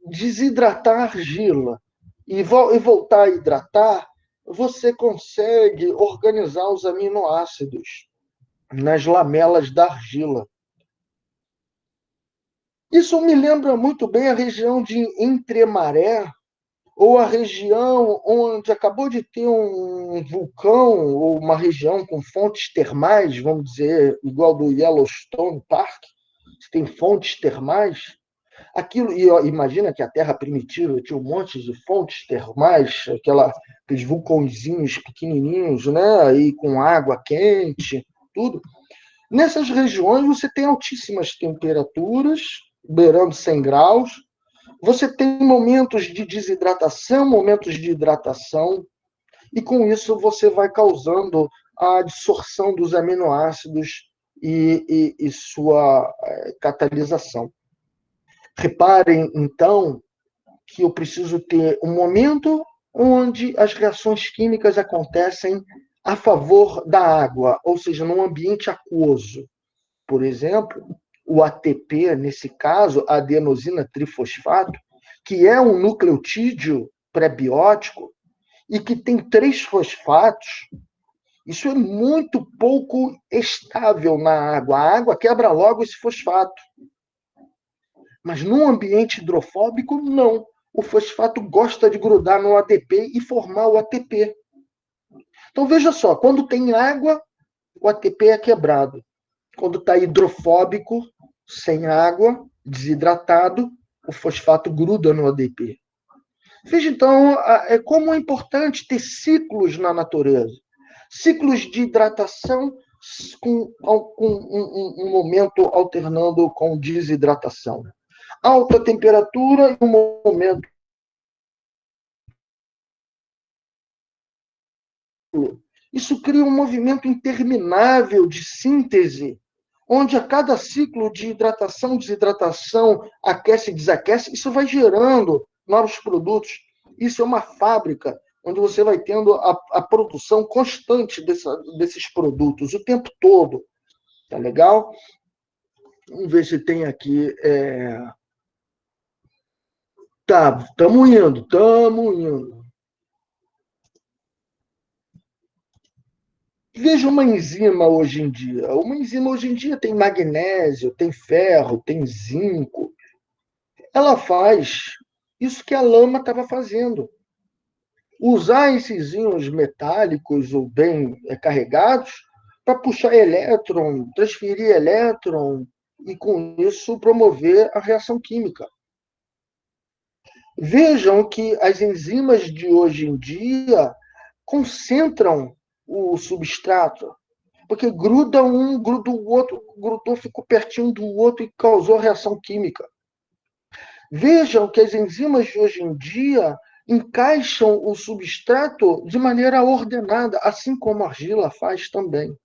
desidratar a argila e voltar a hidratar, você consegue organizar os aminoácidos nas lamelas da argila. Isso me lembra muito bem a região de Entremaré, ou a região onde acabou de ter um vulcão, ou uma região com fontes termais, vamos dizer, igual do Yellowstone Park, que tem fontes termais. Aquilo, e imagina que a Terra primitiva tinha um monte de fontes termais, aqueles vulcõezinhos pequenininhos, né, e com água quente, tudo. Nessas regiões você tem altíssimas temperaturas, beirando 100 graus, você tem momentos de desidratação, momentos de hidratação, e com isso você vai causando a absorção dos aminoácidos e sua catalisação. Reparem, então, que eu preciso ter um momento onde as reações químicas acontecem a favor da água, ou seja, num ambiente aquoso. Por exemplo, o ATP, nesse caso, a adenosina trifosfato, que é um nucleotídeo pré-biótico e que tem 3 fosfatos, isso é muito pouco estável na água. A água quebra logo esse fosfato. Mas num ambiente hidrofóbico, não. O fosfato gosta de grudar no ATP e formar o ATP. Então, veja só, quando tem água, o ATP é quebrado. Quando está hidrofóbico, sem água, desidratado, o fosfato gruda no ADP. Veja, então, como é importante ter ciclos na natureza. Ciclos de hidratação com um momento alternando com desidratação. Alta temperatura e um momento. Isso cria um movimento interminável de síntese, onde a cada ciclo de hidratação, desidratação, aquece e desaquece, isso vai gerando novos produtos. Isso é uma fábrica onde você vai tendo a produção constante desses produtos o tempo todo. Tá legal? Vamos ver se tem aqui. Tá, estamos indo. Veja uma enzima hoje em dia. Uma enzima hoje em dia tem magnésio, tem ferro, tem zinco. Ela faz isso que a lama estava fazendo. Usar esses íons metálicos ou bem carregados para puxar elétron, transferir elétron e, com isso, promover a reação química. Vejam que as enzimas de hoje em dia concentram o substrato, porque gruda um, gruda o outro, grudou, ficou pertinho do outro e causou reação química. Vejam que as enzimas de hoje em dia encaixam o substrato de maneira ordenada, assim como a argila faz também.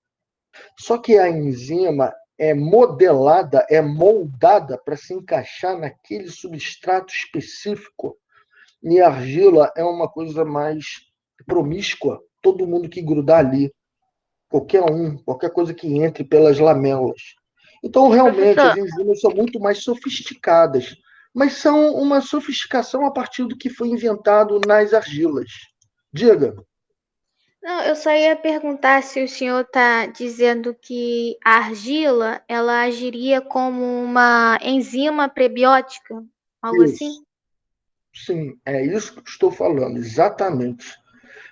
Só que a enzima é modelada, é moldada para se encaixar naquele substrato específico. E a argila é uma coisa mais promíscua, todo mundo que grudar ali, qualquer coisa que entre pelas lamelas. Então, realmente, as enzimas são muito mais sofisticadas, mas são uma sofisticação a partir do que foi inventado nas argilas. Diga. Não, eu só ia perguntar se o senhor está dizendo que a argila ela agiria como uma enzima prebiótica, algo Isso. assim? Sim, é isso que estou falando, exatamente.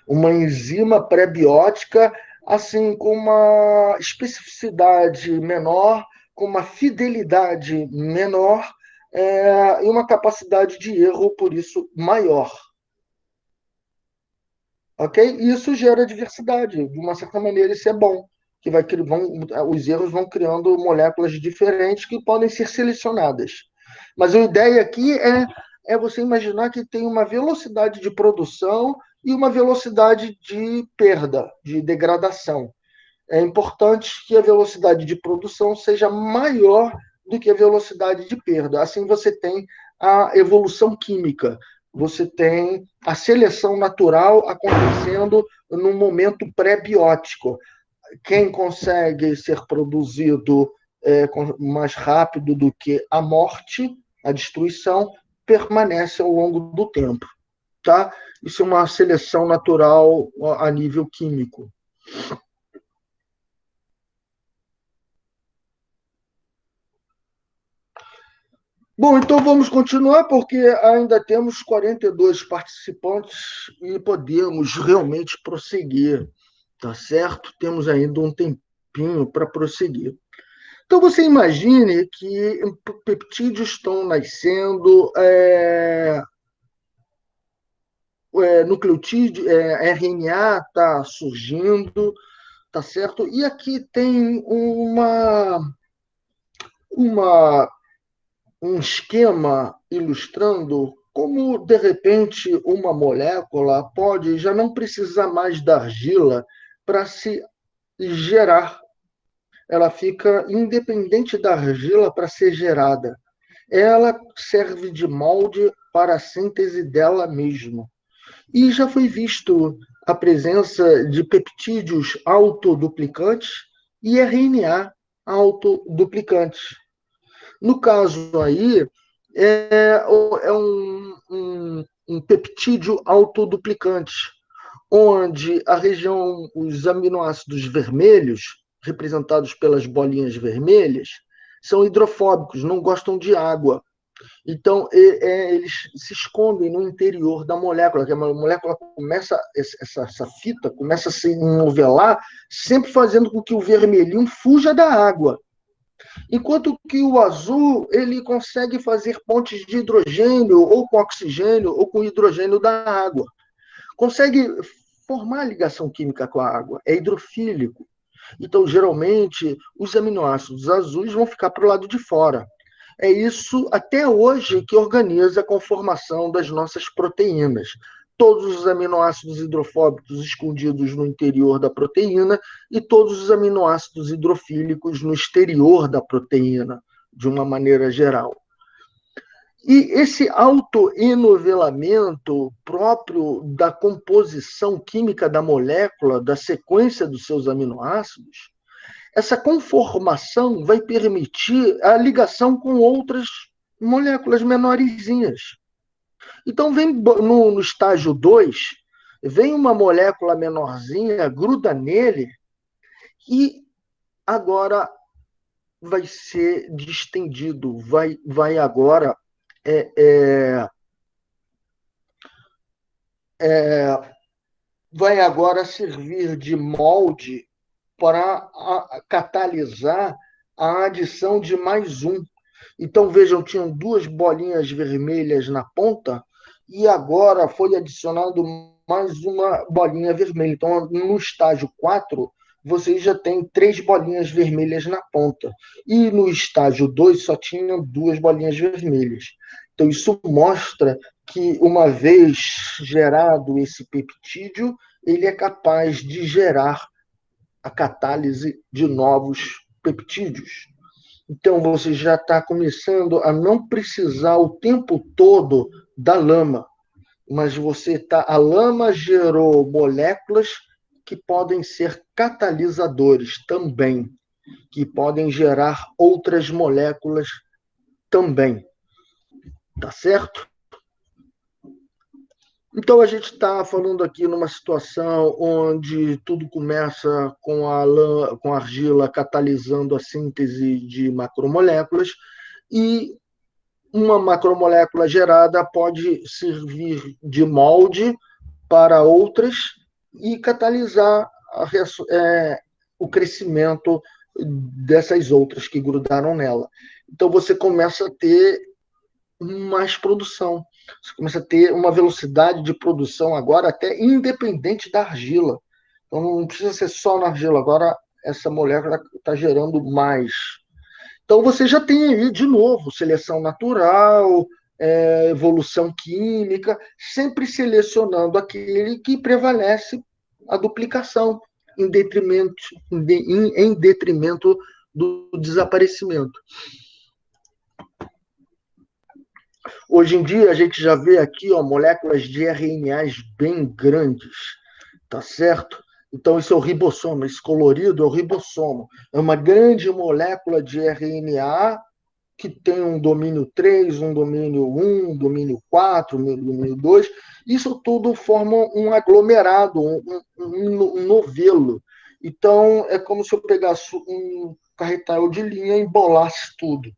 Uma enzima pré-biótica, assim, com uma especificidade menor, com uma fidelidade menor, e uma capacidade de erro, por isso, maior. Ok? E isso gera diversidade. De uma certa maneira, isso é bom. Que os erros vão criando moléculas diferentes que podem ser selecionadas. Mas a ideia aqui é você imaginar que tem uma velocidade de produção e uma velocidade de perda, de degradação. É importante que a velocidade de produção seja maior do que a velocidade de perda. Assim você tem a evolução química. você tem a seleção natural acontecendo num momento pré-biótico. Quem consegue ser produzido mais rápido do que a morte, a destruição, permanece ao longo do tempo. Tá? Isso é uma seleção natural a nível químico. Bom, então vamos continuar, porque ainda temos 42 participantes e podemos realmente prosseguir, tá certo? Temos ainda um tempinho para prosseguir. Então, você imagine que peptídeos estão nascendo, nucleotídeo, RNA está surgindo, tá certo? E aqui tem um esquema ilustrando como, de repente, uma molécula pode já não precisar mais da argila para se gerar. Ela fica independente da argila para ser gerada. Ela serve de molde para a síntese dela mesma. E já foi visto a presença de peptídeos autoduplicantes e RNA autoduplicantes. No caso aí, é um peptídeo autoduplicante, onde a região, os aminoácidos vermelhos, representados pelas bolinhas vermelhas, são hidrofóbicos, não gostam de água. Então, eles se escondem no interior da molécula, que a molécula começa, essa fita começa a se ennovelar, sempre fazendo com que o vermelhinho fuja da água. Enquanto que o azul, ele consegue fazer pontes de hidrogênio, ou com oxigênio, ou com hidrogênio da água. Consegue formar ligação química com a água, é hidrofílico. Então, geralmente, os aminoácidos azuis vão ficar para o lado de fora. É isso, até hoje, que organiza a conformação das nossas proteínas. Todos os aminoácidos hidrofóbicos escondidos no interior da proteína e todos os aminoácidos hidrofílicos no exterior da proteína, de uma maneira geral. E esse autoenovelamento próprio da composição química da molécula, da sequência dos seus aminoácidos, essa conformação vai permitir a ligação com outras moléculas menorzinhas. Então, vem no estágio 2, vem uma molécula menorzinha, gruda nele, e agora vai ser distendido, vai agora vai agora servir de molde para catalisar a adição de mais um. Então, vejam, tinham duas bolinhas vermelhas na ponta e agora foi adicionado mais uma bolinha vermelha. Então, no estágio 4, vocês já têm 3 bolinhas vermelhas na ponta. E no estágio 2 só tinham 2 bolinhas vermelhas. Então, isso mostra que, uma vez gerado esse peptídeo, ele é capaz de gerar a catálise de novos peptídeos. Então, você já está começando a não precisar o tempo todo da lama, mas a lama gerou moléculas que podem ser catalisadores também, que podem gerar outras moléculas também. Tá certo? Então, a gente está falando aqui numa situação onde tudo começa com a argila catalisando a síntese de macromoléculas, e uma macromolécula gerada pode servir de molde para outras e catalisar o crescimento dessas outras que grudaram nela. Então, você começa a ter mais produção. Você começa a ter uma velocidade de produção agora até independente da argila. Então, não precisa ser só na argila. Agora, essa molécula está gerando mais. Então, você já tem aí, de novo, seleção natural, evolução química, sempre selecionando aquele que prevalece a duplicação, em detrimento do desaparecimento. Hoje em dia, a gente já vê aqui, ó, moléculas de RNAs bem grandes, tá certo? Então, isso é o ribossomo, esse colorido é o ribossomo. É uma grande molécula de RNA que tem um domínio 3, um domínio 1, um domínio 4, um domínio 2. Isso tudo forma um aglomerado, um novelo. Então, é como se eu pegasse um carretel de linha e embolasse tudo.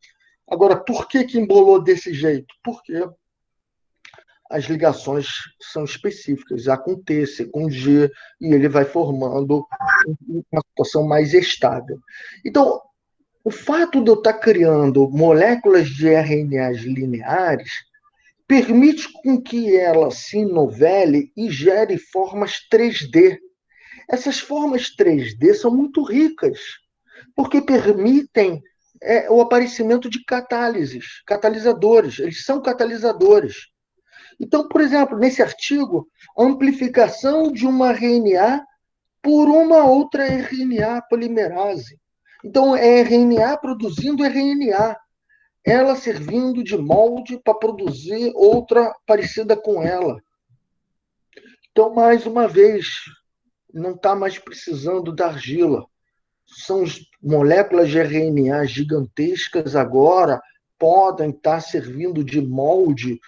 Agora, por que embolou desse jeito? Porque as ligações são específicas, A com T, C com G, e ele vai formando uma situação mais estável. Então, o fato de eu estar criando moléculas de RNAs lineares permite com que ela se novele e gere formas 3D. Essas formas 3D são muito ricas, porque permitem o aparecimento de catalisadores. Eles são catalisadores. Então, por exemplo, nesse artigo, a amplificação de uma RNA por uma outra RNA polimerase. Então, é RNA produzindo RNA, ela servindo de molde para produzir outra parecida com ela. Então, mais uma vez, não está mais precisando da argila. São moléculas de RNA gigantescas agora, podem estar servindo de molde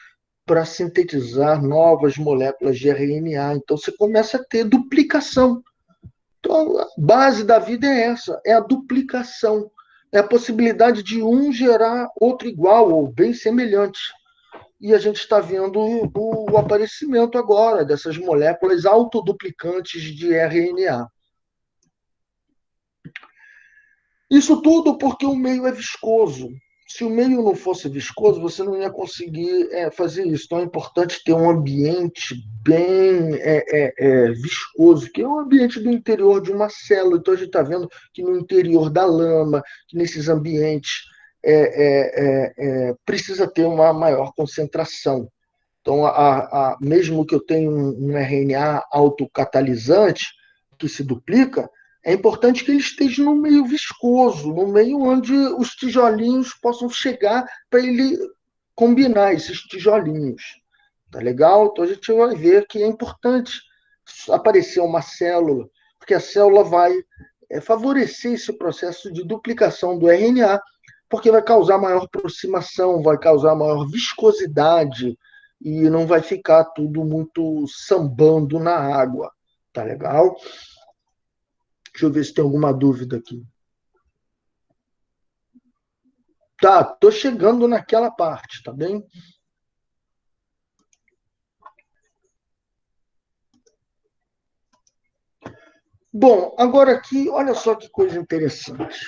para sintetizar novas moléculas de RNA. Então, você começa a ter duplicação. Então, a base da vida é essa, é a duplicação. É a possibilidade de um gerar outro igual ou bem semelhante. E a gente está vendo o aparecimento agora dessas moléculas autoduplicantes de RNA. Isso tudo porque o meio é viscoso. Se o meio não fosse viscoso, você não ia conseguir fazer isso. Então é importante ter um ambiente bem viscoso, que é o ambiente do interior de uma célula. Então a gente está vendo que no interior da lama, que nesses ambientes precisa ter uma maior concentração. Então, mesmo que eu tenha um RNA autocatalisante que se duplica, é importante que ele esteja no meio viscoso, no meio onde os tijolinhos possam chegar para ele combinar esses tijolinhos. Tá legal? Então a gente vai ver que é importante aparecer uma célula, porque a célula vai favorecer esse processo de duplicação do RNA, porque vai causar maior aproximação, vai causar maior viscosidade e não vai ficar tudo muito sambando na água. Tá legal? Deixa eu ver se tem alguma dúvida aqui. Tá, tô chegando naquela parte, tá bem? Bom, agora aqui, olha só que coisa interessante.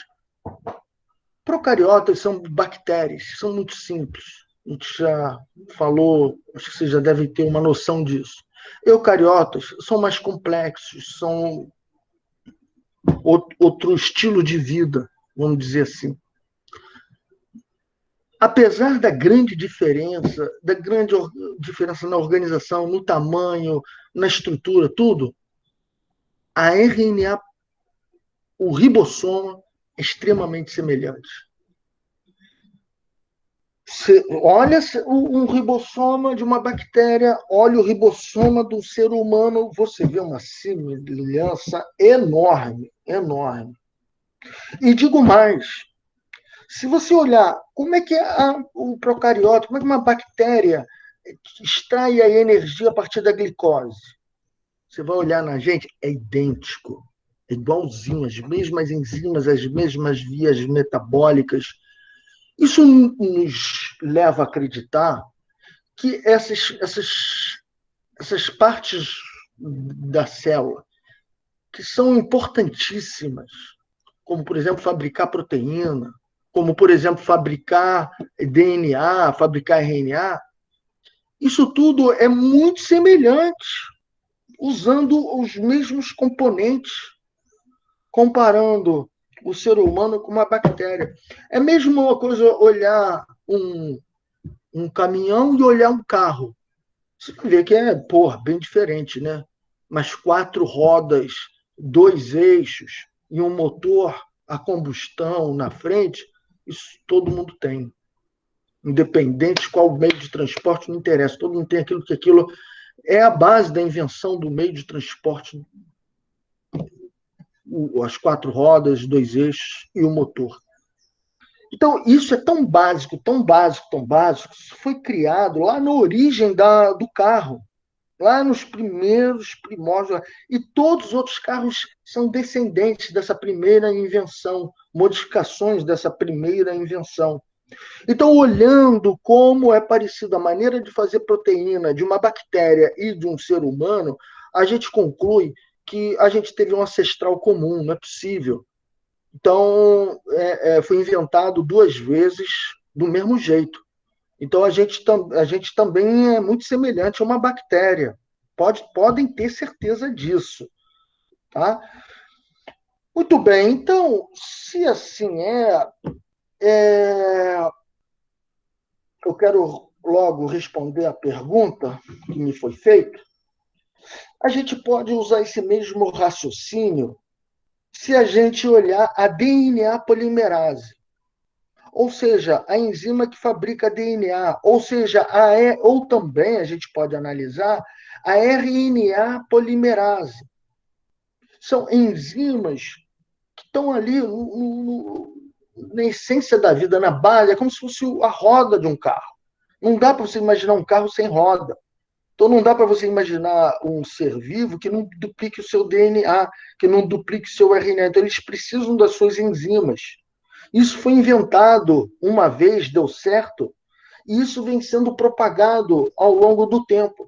Procariotas são bactérias, são muito simples. A gente já falou, acho que vocês já devem ter uma noção disso. Eucariotas são mais complexos, são outro estilo de vida, vamos dizer assim. Apesar da grande diferença na organização, no tamanho, na estrutura, tudo, a RNA, o ribossoma, é extremamente semelhante. Olha um ribossoma de uma bactéria, olha o ribossoma do ser humano, você vê uma semelhança enorme, enorme. E digo mais, se você olhar como é que o procariota, como é que uma bactéria extrai a energia a partir da glicose, você vai olhar na gente, é idêntico, é igualzinho, as mesmas enzimas, as mesmas vias metabólicas. Isso nos leva a acreditar que essas partes da célula, que são importantíssimas, como, por exemplo, fabricar proteína, como, por exemplo, fabricar DNA, fabricar RNA, isso tudo é muito semelhante, usando os mesmos componentes, comparando o ser humano com uma bactéria. É mesmo uma coisa olhar um caminhão e olhar um carro. Você vai ver que é, bem diferente, né? Mas 4 rodas, 2 eixos e um motor a combustão na frente, isso todo mundo tem. independente qual meio de transporte, não interessa. Todo mundo tem aquilo que aquilo é a base da invenção do meio de transporte, as 4 rodas, 2 eixos e o motor. Então, isso é tão básico, tão básico, tão básico, isso foi criado lá na origem do carro, lá nos primórdios, e todos os outros carros são descendentes dessa primeira invenção, modificações dessa primeira invenção. Então, olhando como é parecida a maneira de fazer proteína de uma bactéria e de um ser humano, a gente conclui que a gente teve um ancestral comum, não é possível. Então, foi inventado 2 vezes do mesmo jeito. Então, a gente também é muito semelhante a uma bactéria. Podem ter certeza disso. Tá? Muito bem, então, se assim eu quero logo responder a pergunta que me foi feita. A gente pode usar esse mesmo raciocínio se a gente olhar a DNA polimerase, ou seja, a enzima que fabrica DNA, ou seja, ou também a gente pode analisar a RNA polimerase. São enzimas que estão ali na essência da vida, na base, é como se fosse a roda de um carro. Não dá para você imaginar um carro sem roda. Então, não dá para você imaginar um ser vivo que não duplique o seu DNA, que não duplique o seu RNA. Então, eles precisam das suas enzimas. Isso foi inventado uma vez, deu certo, e isso vem sendo propagado ao longo do tempo.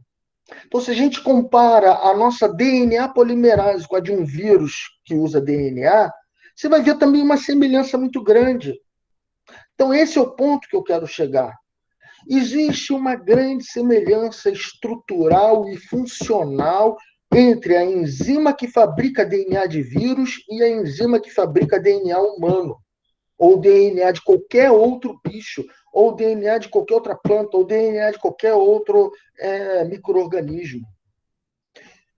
Então, se a gente compara a nossa DNA polimerase com a de um vírus que usa DNA, você vai ver também uma semelhança muito grande. Então, esse é o ponto que eu quero chegar. Existe uma grande semelhança estrutural e funcional entre a enzima que fabrica DNA de vírus e a enzima que fabrica DNA humano, ou DNA de qualquer outro bicho, ou DNA de qualquer outra planta, ou DNA de qualquer outro micro-organismo.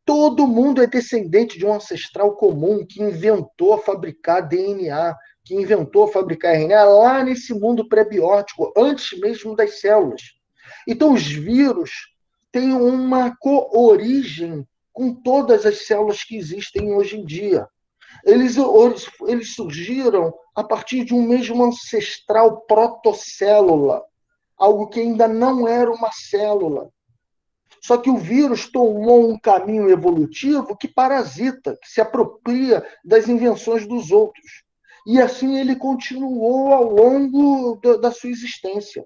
Todo mundo é descendente de um ancestral comum que inventou fabricar DNA, que inventou fabricar RNA lá nesse mundo pré-biótico, antes mesmo das células. Então, os vírus têm uma co-origem com todas as células que existem hoje em dia. Eles surgiram a partir de um mesmo ancestral protocélula, algo que ainda não era uma célula. Só que o vírus tomou um caminho evolutivo que parasita, que se apropria das invenções dos outros. E assim ele continuou ao longo da sua existência.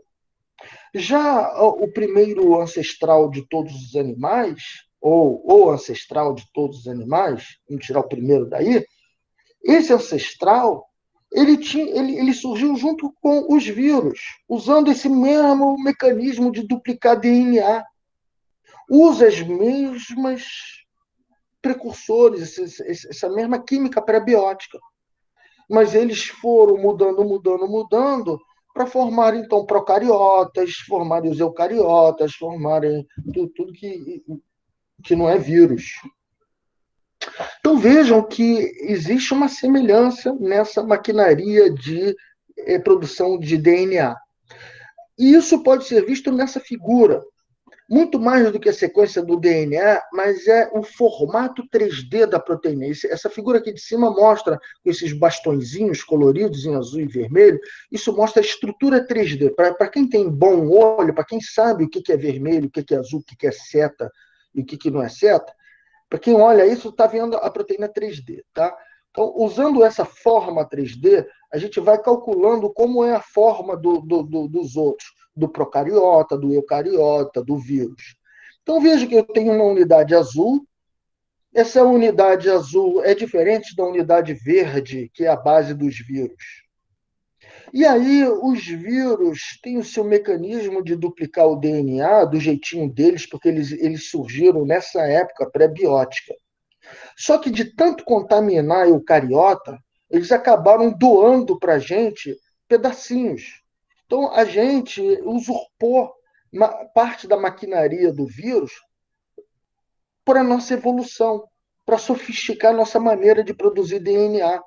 Já o primeiro ancestral de todos os animais, ou o ancestral de todos os animais, vamos tirar o primeiro daí, esse ancestral ele surgiu junto com os vírus, usando esse mesmo mecanismo de duplicar DNA. Usa as mesmas precursores, essa mesma química pré-biótica. Mas eles foram mudando, para formar, então, procariotas, formarem os eucariotas, formarem tudo que não é vírus. Então, vejam que existe uma semelhança nessa maquinaria de produção de DNA. E isso pode ser visto nessa figura. Muito mais do que a sequência do DNA, mas é o formato 3D da proteína. Essa figura aqui de cima mostra com esses bastõezinhos coloridos em azul e vermelho, isso mostra a estrutura 3D. Para quem tem bom olho, para quem sabe o que é vermelho, o que é azul, o que é seta e o que não é seta, para quem olha isso, está vendo a proteína 3D. Tá? Então, usando essa forma 3D, a gente vai calculando como é a forma dos outros, do procariota, do eucariota, do vírus. Então, veja que eu tenho uma unidade azul. Essa unidade azul é diferente da unidade verde, que é a base dos vírus. E aí, os vírus têm o seu mecanismo de duplicar o DNA do jeitinho deles, porque eles surgiram nessa época pré-biótica. Só que de tanto contaminar a eucariota, eles acabaram doando para a gente pedacinhos. Então, a gente usurpou parte da maquinaria do vírus para a nossa evolução, para sofisticar a nossa maneira de produzir DNA.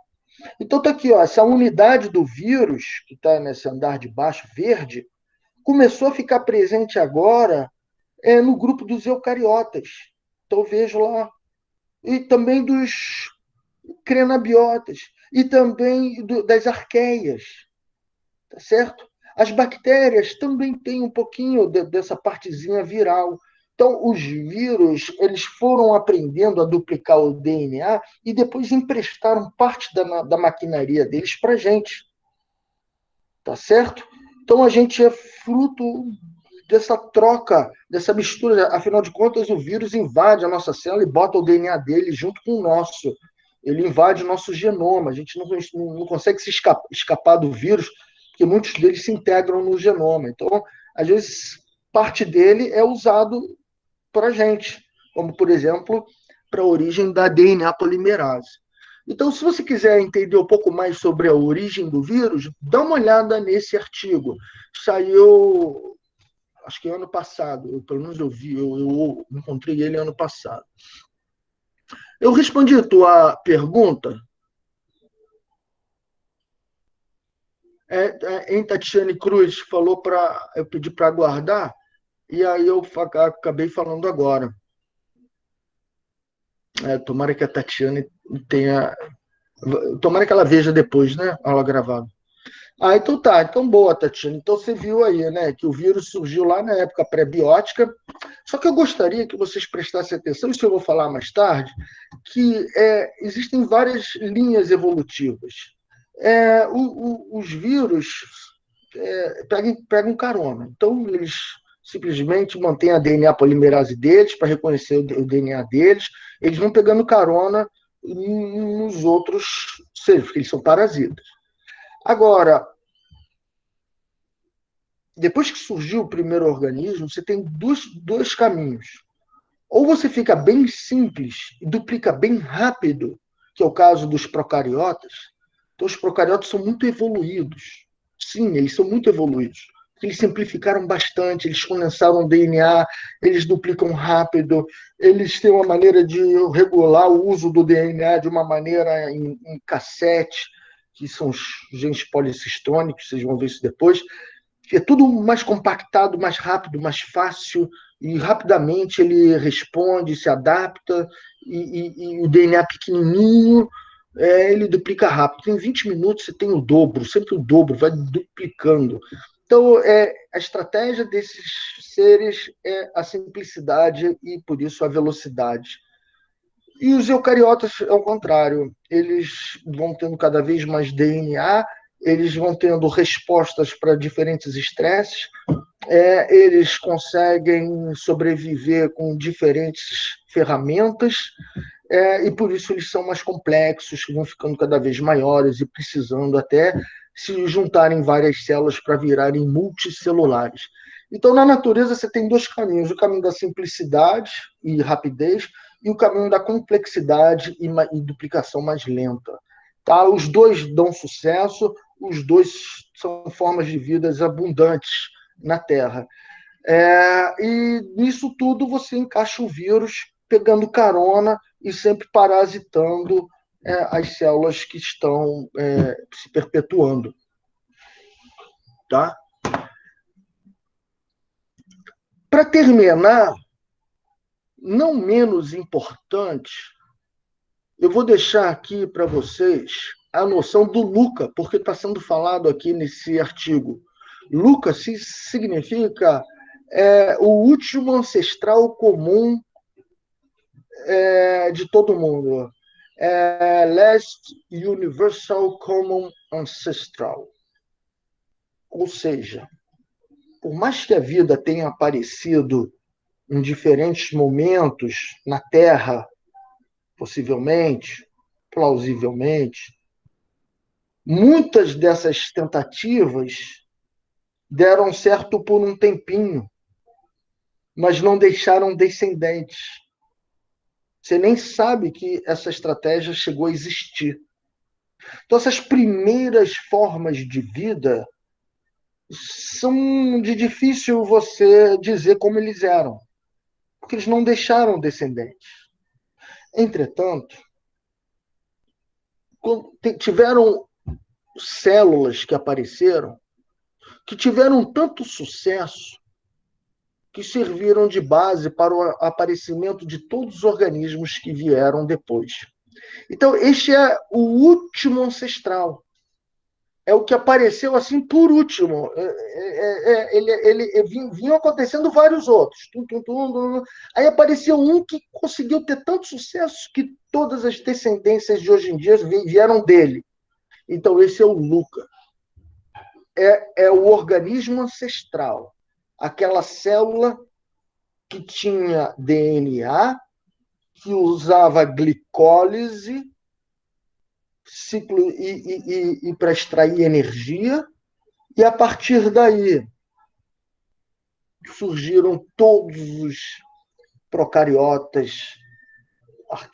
Então, está aqui, essa unidade do vírus, que está nesse andar de baixo, verde, começou a ficar presente agora no grupo dos eucariotas. Então, eu vejo lá. E também dos crenabiotas. E também das arqueias. Tá certo? As bactérias também têm um pouquinho dessa partezinha viral. Então, os vírus, eles foram aprendendo a duplicar o DNA e depois emprestaram parte da maquinaria deles para a gente. Tá certo? Então, a gente é fruto dessa troca, dessa mistura. Afinal de contas, o vírus invade a nossa célula e bota o DNA dele junto com o nosso. Ele invade o nosso genoma. A gente não consegue se escapar do vírus, porque muitos deles se integram no genoma. Então, às vezes, parte dele é usado para a gente, como, por exemplo, para a origem da DNA polimerase. Então, se você quiser entender um pouco mais sobre a origem do vírus, dá uma olhada nesse artigo. Saiu, acho que ano passado, pelo menos eu encontrei ele ano passado. Eu respondi a tua pergunta. Em Tatiane Cruz falou para eu pedir para aguardar, e aí eu acabei falando agora. Tomara que a Tatiane tenha. Tomara que ela veja depois, né? Aula gravada. Então tá. Então, boa, Tatiana. Então, você viu aí, né, que o vírus surgiu lá na época pré-biótica. Só que eu gostaria que vocês prestassem atenção, isso eu vou falar mais tarde, que existem várias linhas evolutivas. Os vírus pegam carona. Então, eles simplesmente mantêm a DNA polimerase deles para reconhecer o DNA deles. Eles vão pegando carona nos outros seres, porque eles são parasitas. Agora, depois que surgiu o primeiro organismo, você tem dois caminhos. Ou você fica bem simples e duplica bem rápido, que é o caso dos procariotas. Então, os procariotas são muito evoluídos. Sim, eles são muito evoluídos. Eles simplificaram bastante, eles condensaram o DNA, eles duplicam rápido, eles têm uma maneira de regular o uso do DNA de uma maneira em cassete, que são os genes policistônicos, vocês vão ver isso depois, que é tudo mais compactado, mais rápido, mais fácil, e rapidamente ele responde, se adapta, e o DNA pequenininho, ele duplica rápido. Em 20 minutos você tem o dobro, sempre o dobro, vai duplicando. Então, a estratégia desses seres é a simplicidade e, por isso, a velocidade. E os eucariotas, ao contrário, eles vão tendo cada vez mais DNA, eles vão tendo respostas para diferentes estresses, eles conseguem sobreviver com diferentes ferramentas, e por isso eles são mais complexos, vão ficando cada vez maiores e precisando até se juntarem várias células para virarem multicelulares. Então, na natureza, você tem dois caminhos: o caminho da simplicidade e rapidez e o caminho da complexidade e duplicação mais lenta. Tá? Os dois dão sucesso, os dois são formas de vidas abundantes na Terra. E nisso tudo você encaixa o vírus pegando carona e sempre parasitando as células que estão se perpetuando. Tá? Para terminar, não menos importante, eu vou deixar aqui para vocês a noção do LUCA, porque está sendo falado aqui nesse artigo. LUCA significa o último ancestral comum de todo mundo. Last Universal Common Ancestral. Ou seja, por mais que a vida tenha aparecido em diferentes momentos na Terra, possivelmente, plausivelmente, muitas dessas tentativas deram certo por um tempinho, mas não deixaram descendentes. Você nem sabe que essa estratégia chegou a existir. Então, essas primeiras formas de vida são de difícil você dizer como eles eram, porque eles não deixaram descendentes. Entretanto, tiveram células que apareceram que tiveram tanto sucesso que serviram de base para o aparecimento de todos os organismos que vieram depois. Então, este é o último ancestral. É o que apareceu assim por último. Vinham acontecendo vários outros. Aí apareceu um que conseguiu ter tanto sucesso que todas as descendências de hoje em dia vieram dele. Então, esse é o Luca. É o organismo ancestral. Aquela célula que tinha DNA, que usava glicólise, ciclo e para extrair energia, e a partir daí surgiram todos os procariotas,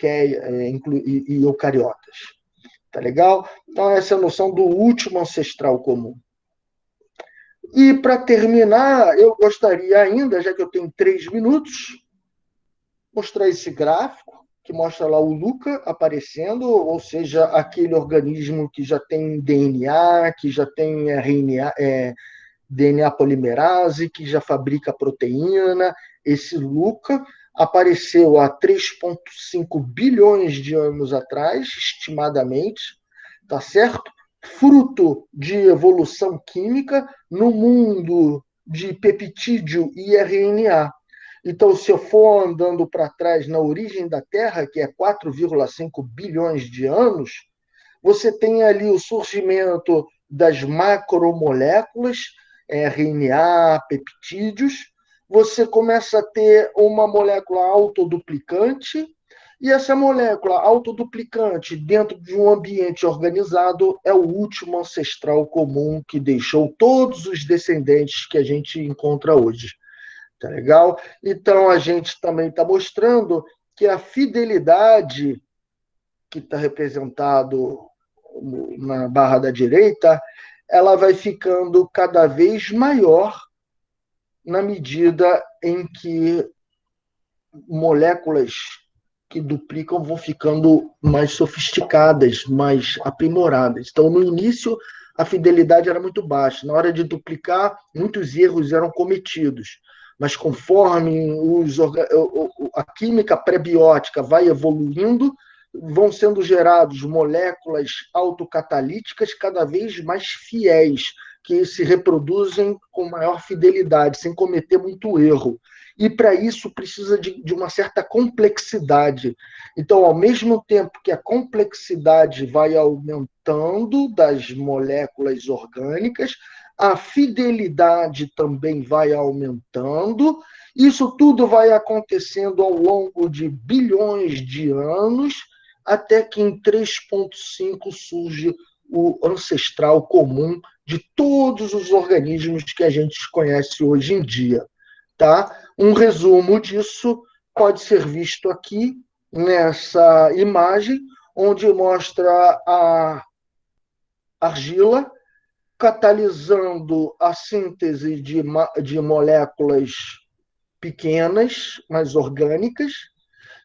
e eucariotas. Tá legal? Então, essa é a noção do último ancestral comum. E, para terminar, eu gostaria ainda, já que eu tenho 3 minutos, mostrar esse gráfico, que mostra lá o Luca aparecendo, ou seja, aquele organismo que já tem DNA, que já tem RNA, DNA polimerase, que já fabrica proteína. Esse Luca apareceu há 3,5 bilhões de anos atrás, estimadamente, tá certo? Fruto de evolução química no mundo de peptídeo e RNA. Então, se eu for andando para trás na origem da Terra, que é 4,5 bilhões de anos, você tem ali o surgimento das macromoléculas, RNA, peptídeos. Você começa a ter uma molécula autoduplicante, e essa molécula autoduplicante, dentro de um ambiente organizado, é o último ancestral comum que deixou todos os descendentes que a gente encontra hoje. Tá legal? Então, a gente também está mostrando que a fidelidade, que está representado na barra da direita, ela vai ficando cada vez maior na medida em que moléculas que duplicam vão ficando mais sofisticadas, mais aprimoradas. Então, no início, a fidelidade era muito baixa. Na hora de duplicar, muitos erros eram cometidos. Mas conforme a química pré-biótica vai evoluindo, vão sendo geradas moléculas autocatalíticas cada vez mais fiéis, que se reproduzem com maior fidelidade, sem cometer muito erro. E, para isso, precisa de uma certa complexidade. Então, ao mesmo tempo que a complexidade vai aumentando das moléculas orgânicas, a fidelidade também vai aumentando. Isso tudo vai acontecendo ao longo de bilhões de anos, até que em 3,5 surge o ancestral comum de todos os organismos que a gente conhece hoje em dia. Tá? Um resumo disso pode ser visto aqui nessa imagem, onde mostra a argila catalisando a síntese de moléculas pequenas, mas orgânicas,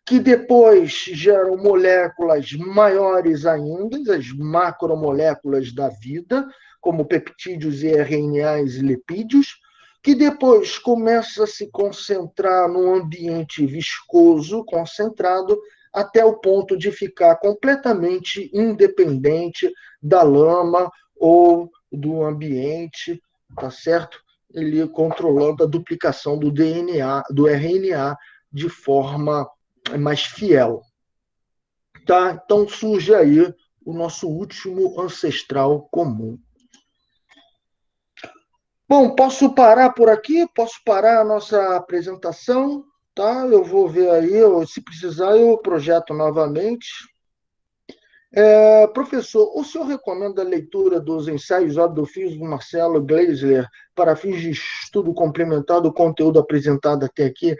que depois geram moléculas maiores ainda, as macromoléculas da vida, como peptídeos e RNAs e lipídios, que depois começa a se concentrar num ambiente viscoso, concentrado, até o ponto de ficar completamente independente da lama ou do ambiente, tá certo? Ele controlando a duplicação do DNA, do RNA, de forma mais fiel. Tá? Então surge aí o nosso último ancestral comum. Bom, posso parar por aqui? Posso parar a nossa apresentação? Tá? Eu vou ver aí, se precisar eu projeto novamente. Professor, o senhor recomenda a leitura dos ensaios do físico Marcelo Gleisler para fins de estudo complementar do conteúdo apresentado até aqui?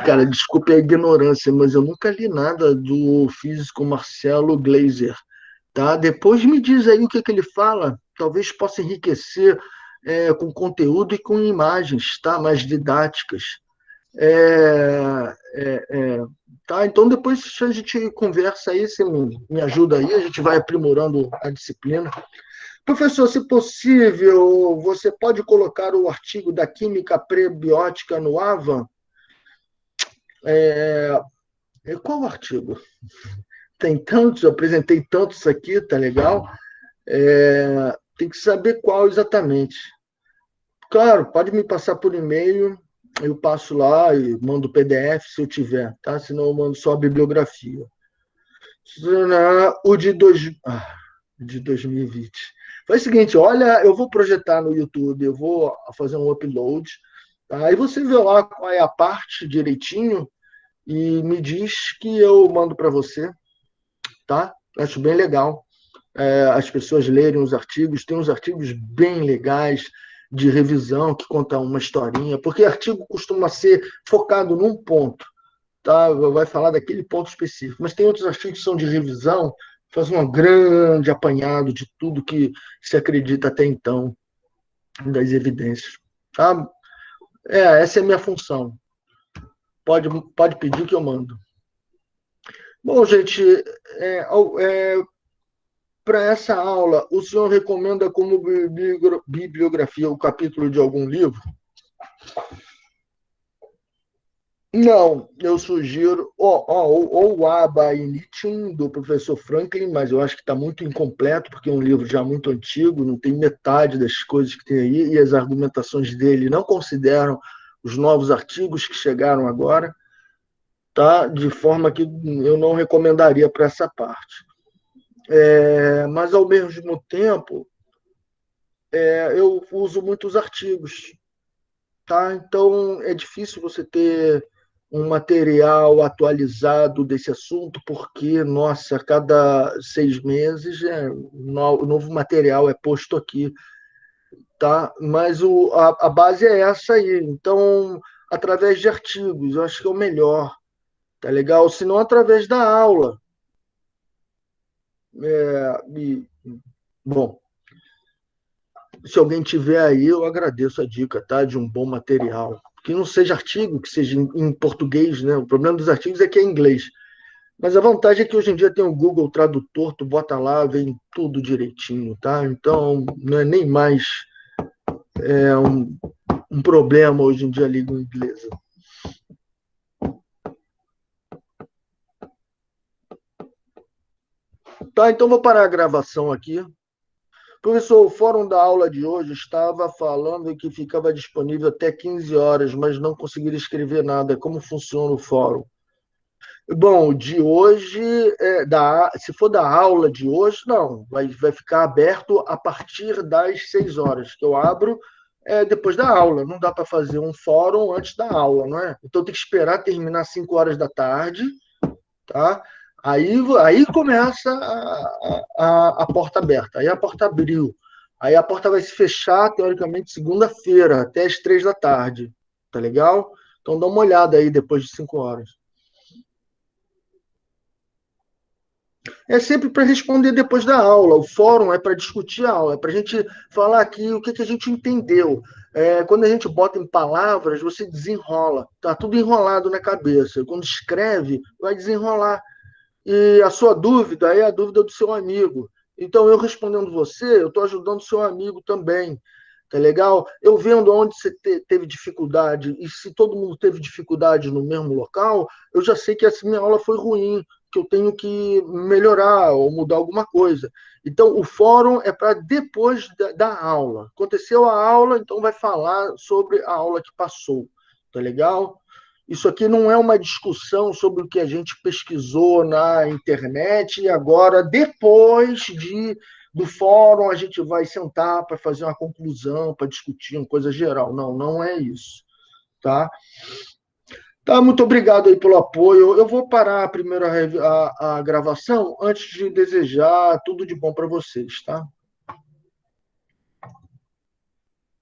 Cara, desculpe a ignorância, mas eu nunca li nada do físico Marcelo Gleisler. Tá? Depois me diz aí o que ele fala, talvez possa enriquecer com conteúdo e com imagens, tá? Mais didáticas. Tá? Então, depois a gente conversa aí, você me ajuda aí, a gente vai aprimorando a disciplina. Professor, se possível, você pode colocar o artigo da química prebiótica no AVA? Qual o artigo? Tem tantos, eu apresentei tantos aqui, tá legal? Tem que saber qual exatamente. Claro, pode me passar por e-mail, eu passo lá e mando o PDF se eu tiver, tá? Senão eu mando só a bibliografia. O de 2020. Faz o seguinte, olha, eu vou projetar no YouTube, eu vou fazer um upload, tá? Aí você vê lá qual é a parte direitinho e me diz que eu mando para você, tá? Acho bem legal as pessoas lerem os artigos, tem uns artigos bem legais de revisão que contam uma historinha, porque artigo costuma ser focado num ponto, tá? Vai falar daquele ponto específico, mas tem outros artigos que são de revisão, faz um grande apanhado de tudo que se acredita até então, das evidências. Tá? Essa é a minha função. Pode pedir que eu mando. Bom, gente, para essa aula, o senhor recomenda como bibliografia o capítulo de algum livro? Não, eu sugiro ou o Aba Initium, do professor Franklin, mas eu acho que está muito incompleto, porque é um livro já muito antigo, não tem metade das coisas que tem aí, e as argumentações dele não consideram os novos artigos que chegaram agora, tá? De forma que eu não recomendaria para essa parte. Mas, ao mesmo tempo, eu uso muitos artigos, tá? Então, é difícil você ter um material atualizado desse assunto, porque, nossa, a cada 6 meses novo material é posto aqui, tá? Mas a base é essa aí. Então, através de artigos, eu acho que é o melhor, tá legal? Se não, através da aula. Bom, se alguém tiver aí, eu agradeço a dica, tá? De um bom material. Que não seja artigo, que seja em português, né? O problema dos artigos é que é em inglês. Mas a vantagem é que hoje em dia tem o Google Tradutor, tu bota lá, vem tudo direitinho, tá? Então, não é nem mais um problema hoje em dia a língua inglesa. Tá, então vou parar a gravação aqui. Professor, o fórum da aula de hoje estava falando que ficava disponível até 15 horas, mas não conseguiram escrever nada. Como funciona o fórum? Bom, de hoje, se for da aula de hoje, não. Vai ficar aberto a partir das 6 horas, que eu abro depois da aula. Não dá para fazer um fórum antes da aula, não é? Então tem que esperar terminar 5 horas da tarde, tá? Aí começa a porta aberta, aí a porta abriu. Aí a porta vai se fechar, teoricamente, segunda-feira, até as 3 da tarde. Tá legal? Então dá uma olhada aí depois de 5 horas. É sempre para responder depois da aula. O fórum é para discutir a aula, é para a gente falar aqui o que a gente entendeu. Quando a gente bota em palavras, você desenrola. Tá tudo enrolado na cabeça. Quando escreve, vai desenrolar. E a sua dúvida é a dúvida do seu amigo. Então, eu respondendo você, eu estou ajudando o seu amigo também. Tá legal? Eu vendo onde você teve dificuldade, e se todo mundo teve dificuldade no mesmo local, eu já sei que essa minha aula foi ruim, que eu tenho que melhorar ou mudar alguma coisa. Então, o fórum é para depois da aula. Aconteceu a aula, então vai falar sobre a aula que passou. Tá legal? Isso aqui não é uma discussão sobre o que a gente pesquisou na internet e agora, depois do fórum, a gente vai sentar para fazer uma conclusão, para discutir uma coisa geral. Não é isso. Tá? Tá, muito obrigado aí pelo apoio. Eu vou parar primeiro a gravação antes de desejar tudo de bom para vocês, tá?